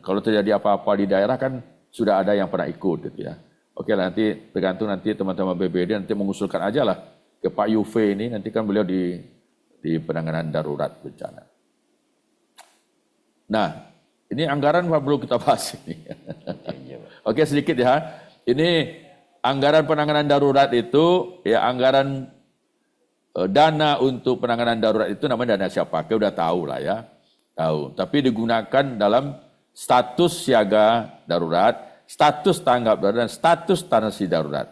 kalau terjadi apa-apa di daerah kan sudah ada yang pernah ikut gitu ya. Oke nanti tergantung nanti teman-teman BPBD nanti mengusulkan aja lah ke Pak Yuve ini nanti kan beliau di penanganan darurat bencana. Nah, ini anggaran perlu kita bahas ini. Oke, sedikit ya. Ini anggaran penanganan darurat itu, ya anggaran dana untuk penanganan darurat itu namanya dana siapa pakai, udah tahu lah ya. Tahu. Tapi digunakan dalam status siaga darurat, status tanggap darurat, dan status tanasi darurat.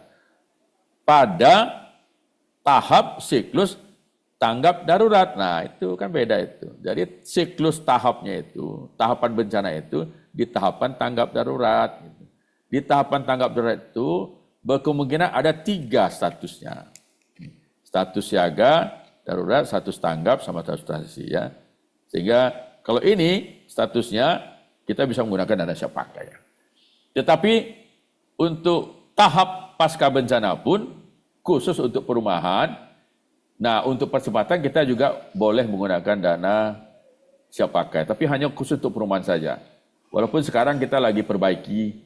Pada tahap siklus tanggap darurat. Nah, itu kan beda itu. Jadi siklus tahapnya itu, tahapan bencana itu di tahapan tanggap darurat. Di tahapan tanggap darurat itu berkemungkinan ada 3 statusnya. Status siaga, darurat, status tanggap, sama status transisi ya. Sehingga kalau ini statusnya kita bisa menggunakan dana siap pakai. Tetapi untuk tahap pasca bencana pun khusus untuk perumahan, nah untuk percepatan kita juga boleh menggunakan dana siap pakai, tapi hanya khusus untuk perumahan saja. Walaupun sekarang kita lagi perbaiki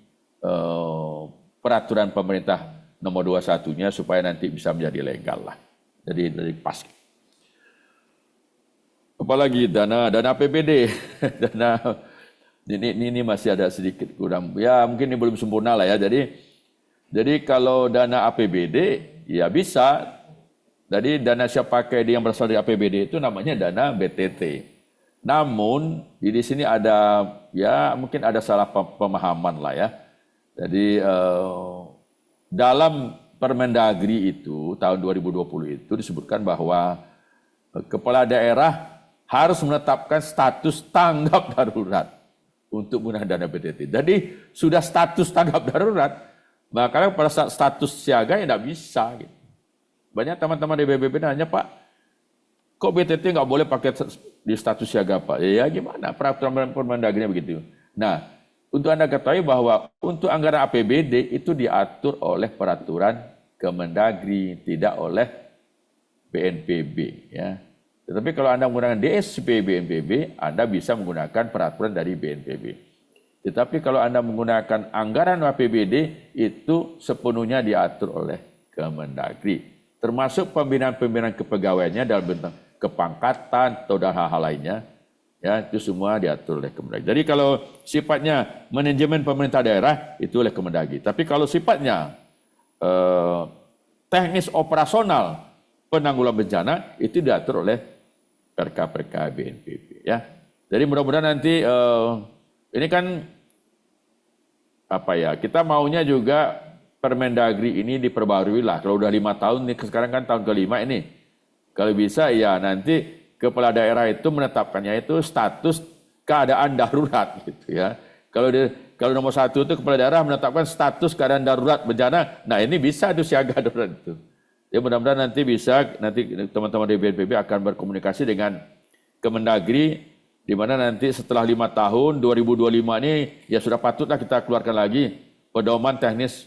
peraturan pemerintah nomor 21-nya supaya nanti bisa menjadi legal lah. Jadi dari pas. Apalagi dana APBD, dana ini masih ada sedikit kurang. Ya mungkin ini belum sempurna lah ya. Jadi kalau dana APBD ya bisa. Jadi dana siap pakai yang berasal dari APBD itu namanya dana BTT. Namun di sini ada ya mungkin ada salah pemahaman lah ya. Jadi dalam Permendagri itu tahun 2020 itu disebutkan bahwa kepala daerah harus menetapkan status tanggap darurat untuk menggunakan dana BTT. Jadi sudah status tanggap darurat, makanya pada saat status siaga ya tidak bisa. Gitu. Banyak teman-teman di BPBD nanya, Pak, kok BTT nggak boleh pakai di status siaga Pak? Ya gimana, peraturan Permendagri begitu. Nah, untuk Anda ketahui bahwa untuk anggaran APBD itu diatur oleh peraturan Kemendagri, tidak oleh BNPB. Ya. Tetapi kalau Anda menggunakan DSP BNPB, Anda bisa menggunakan peraturan dari BNPB. Tetapi kalau Anda menggunakan anggaran APBD, itu sepenuhnya diatur oleh Kemendagri. Termasuk pembinaan-pembinaan kepegawaiannya dalam bentuk kepangkatan atau dan hal-hal lainnya. Ya, itu semua diatur oleh Kemendagri. Jadi kalau sifatnya manajemen pemerintah daerah, itu oleh Kemendagri. Tapi kalau sifatnya teknis operasional penanggulangan bencana, itu diatur oleh Perka BNPB ya. Jadi mudah-mudahan nanti ini kan apa ya, kita maunya juga Permendagri ini diperbarui lah. Kalau udah 5 tahun nih, sekarang kan tahun ke-5 ini. Kalau bisa ya nanti kepala daerah itu menetapkannya itu status keadaan darurat gitu ya. Kalau nomor 1 itu kepala daerah menetapkan status keadaan darurat bencana, nah ini bisa itu siaga darurat itu. Ya mudah-mudahan nanti bisa, nanti teman-teman di BNPB akan berkomunikasi dengan Kemendagri, di mana nanti setelah 5 tahun, 2025 ini ya sudah patutlah kita keluarkan lagi pedoman teknis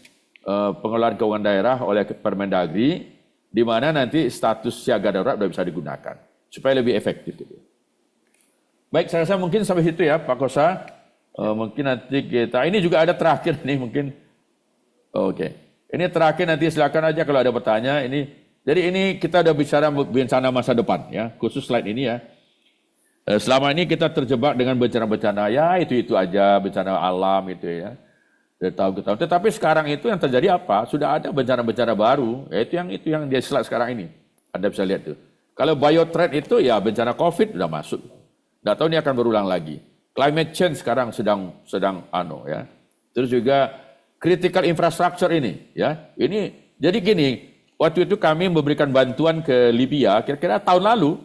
pengelolaan keuangan daerah oleh Permendagri, di mana nanti status siaga darurat sudah bisa digunakan, supaya lebih efektif. Baik, saya rasa mungkin sampai situ ya Pak Kosa. Mungkin nanti kita, ini juga ada terakhir nih mungkin. Oke. Ini terakhir, nanti silakan aja kalau ada pertanyaan. Jadi ini kita udah bicara bencana masa depan ya, khusus slide ini ya. Selama ini kita terjebak dengan bencana-bencana ya itu aja, bencana alam itu ya. Dari tahun ke tahun. Tetapi sekarang itu yang terjadi apa? Sudah ada bencana-bencana baru, yaitu yang di slide sekarang ini. Anda bisa lihat tuh. Kalau biothreat itu ya bencana COVID sudah masuk. Nggak tahu ini akan berulang lagi. Climate change sekarang sedang ya. Terus juga critical infrastructure ini ya. Ini jadi gini, waktu itu kami memberikan bantuan ke Libya kira-kira tahun lalu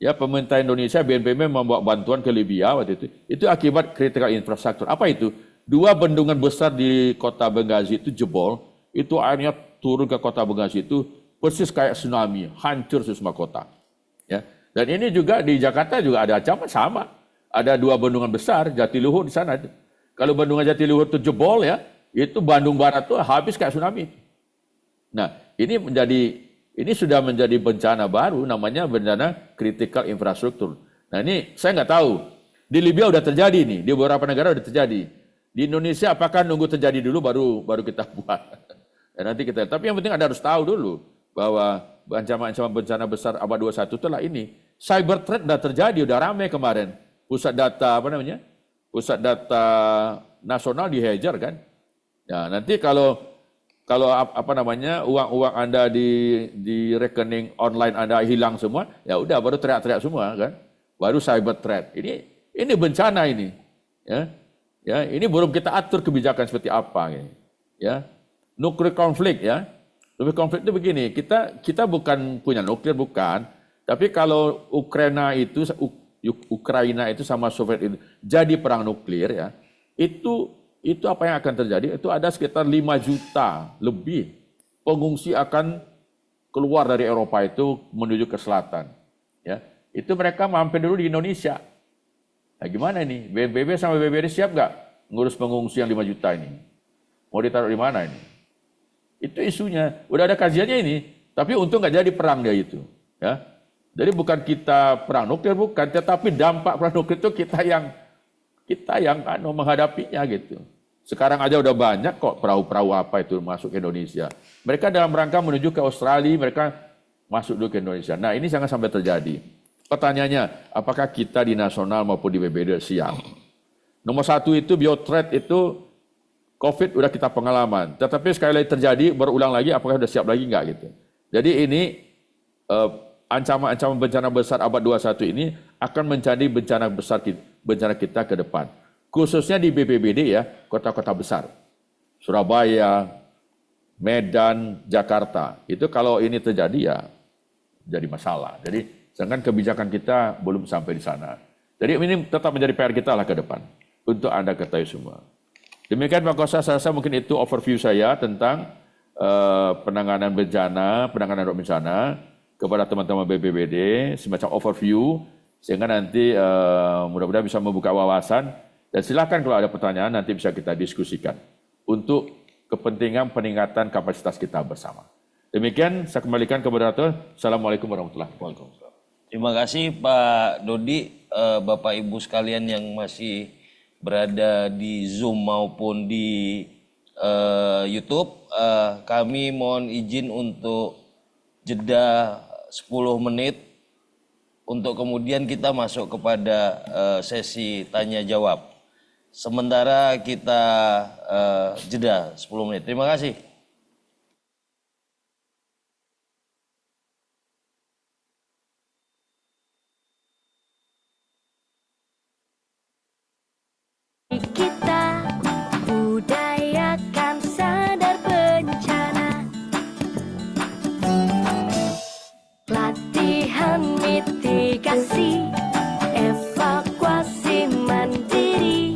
ya, pemerintah Indonesia BNPB membawa bantuan ke Libya waktu itu. Itu akibat critical infrastructure. Apa itu? 2 bendungan besar di kota Benghazi itu jebol, itu airnya turun ke kota Benghazi itu persis kayak tsunami, hancur semua kota. Ya. Dan ini juga di Jakarta juga ada ancaman sama. Ada 2 bendungan besar, Jatiluhur di sana. Kalau bendungan Jatiluhur itu jebol ya, itu Bandung Barat tuh habis kayak tsunami. Nah, ini sudah menjadi bencana baru, namanya bencana critical infrastructure. Nah ini saya nggak tahu, di Libya udah terjadi nih, di beberapa negara udah terjadi. Di Indonesia apakah nunggu terjadi dulu baru kita buat? Dan nanti kita, tapi yang penting Anda harus tahu dulu bahwa ancaman bencana besar abad 21 itulah ini. Cyber threat udah terjadi, udah ramai kemarin. pusat data apa namanya? Pusat data nasional dihajar kan? Ya, nanti kalau apa namanya uang-uang Anda di rekening online Anda hilang semua, ya udah baru teriak-teriak semua kan? Baru cyber threat. Ini bencana ini. Ya. Ya, ini belum kita atur kebijakan seperti apa ini. Ya. Nuklir konflik ya. Nuklir konflik itu begini, kita bukan punya nuklir bukan, tapi kalau Ukraina itu sama Soviet itu jadi perang nuklir ya, itu apa yang akan terjadi? Itu ada sekitar 5 juta lebih pengungsi akan keluar dari Eropa itu menuju ke selatan. Ya, itu mereka mampir dulu di Indonesia. Nah, gimana ini? BNPB sama BBD siap nggak ngurus pengungsi yang 5 juta ini? Mau ditaruh di mana ini? Itu isunya. Udah ada kajiannya ini, tapi untung nggak jadi perang dia itu. Ya, jadi bukan kita perang nuklir bukan, tetapi dampak perang nuklir itu kita yang menghadapinya gitu. Sekarang aja udah banyak kok perahu-perahu apa itu masuk ke Indonesia. Mereka dalam rangka menuju ke Australia, mereka masuk dulu ke Indonesia. Nah ini jangan sampai terjadi. Pertanyaannya, apakah kita di nasional maupun di BBD siap? Nomor 1 itu biothreat itu COVID udah kita pengalaman. Tetapi sekali lagi terjadi, berulang lagi, apakah udah siap lagi nggak gitu. Jadi ini ancaman-ancaman bencana besar abad 21 ini akan menjadi bencana kita ke depan. Khususnya di BPBD ya, kota-kota besar. Surabaya, Medan, Jakarta. Itu kalau ini terjadi ya jadi masalah. Jadi sedangkan kebijakan kita belum sampai di sana. Jadi ini tetap menjadi PR kita lah ke depan. Untuk Anda ketahui semua. Demikian Pak Kosa, saya rasa mungkin itu overview saya tentang penanganan bencana kepada teman-teman BPBD, semacam overview, sehingga nanti mudah-mudahan bisa membuka wawasan, dan silakan kalau ada pertanyaan nanti bisa kita diskusikan untuk kepentingan peningkatan kapasitas kita bersama. Demikian, saya kembalikan kepada Moderator. Assalamualaikum warahmatullahi wabarakatuh. Terima kasih Pak Dodi, Bapak Ibu sekalian yang masih berada di Zoom maupun di YouTube. Kami mohon izin untuk jeda 10 menit untuk kemudian kita masuk kepada sesi tanya jawab. Sementara kita jeda 10 menit. Terima kasih. Kita budayakan sadar bencana, latihan mitigasi, evakuasi mandiri,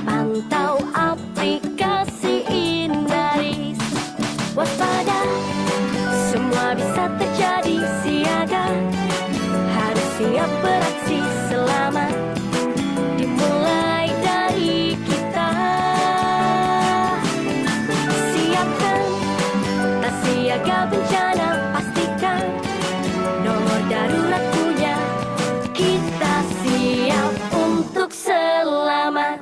pantau aplikasi Inaris, waspada, semua bisa terjadi, siaga, harus siap beraksi, selamat dimulai dari kita. Siapkan tas siaga bencana, pastikan nomor darurat punya, kita siap untuk selamat.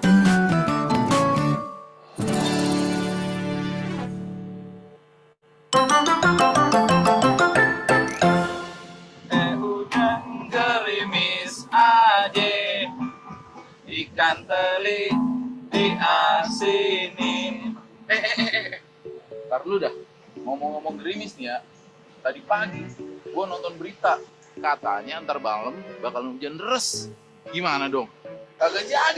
Hujan gerimis aja, ikan teli diasinin. Ntar lu dah, ngomong-ngomong gerimis nih ya. Tadi pagi gua nonton berita, katanya ntar malam bakal hujan deras. Gimana dong? Kagak jadi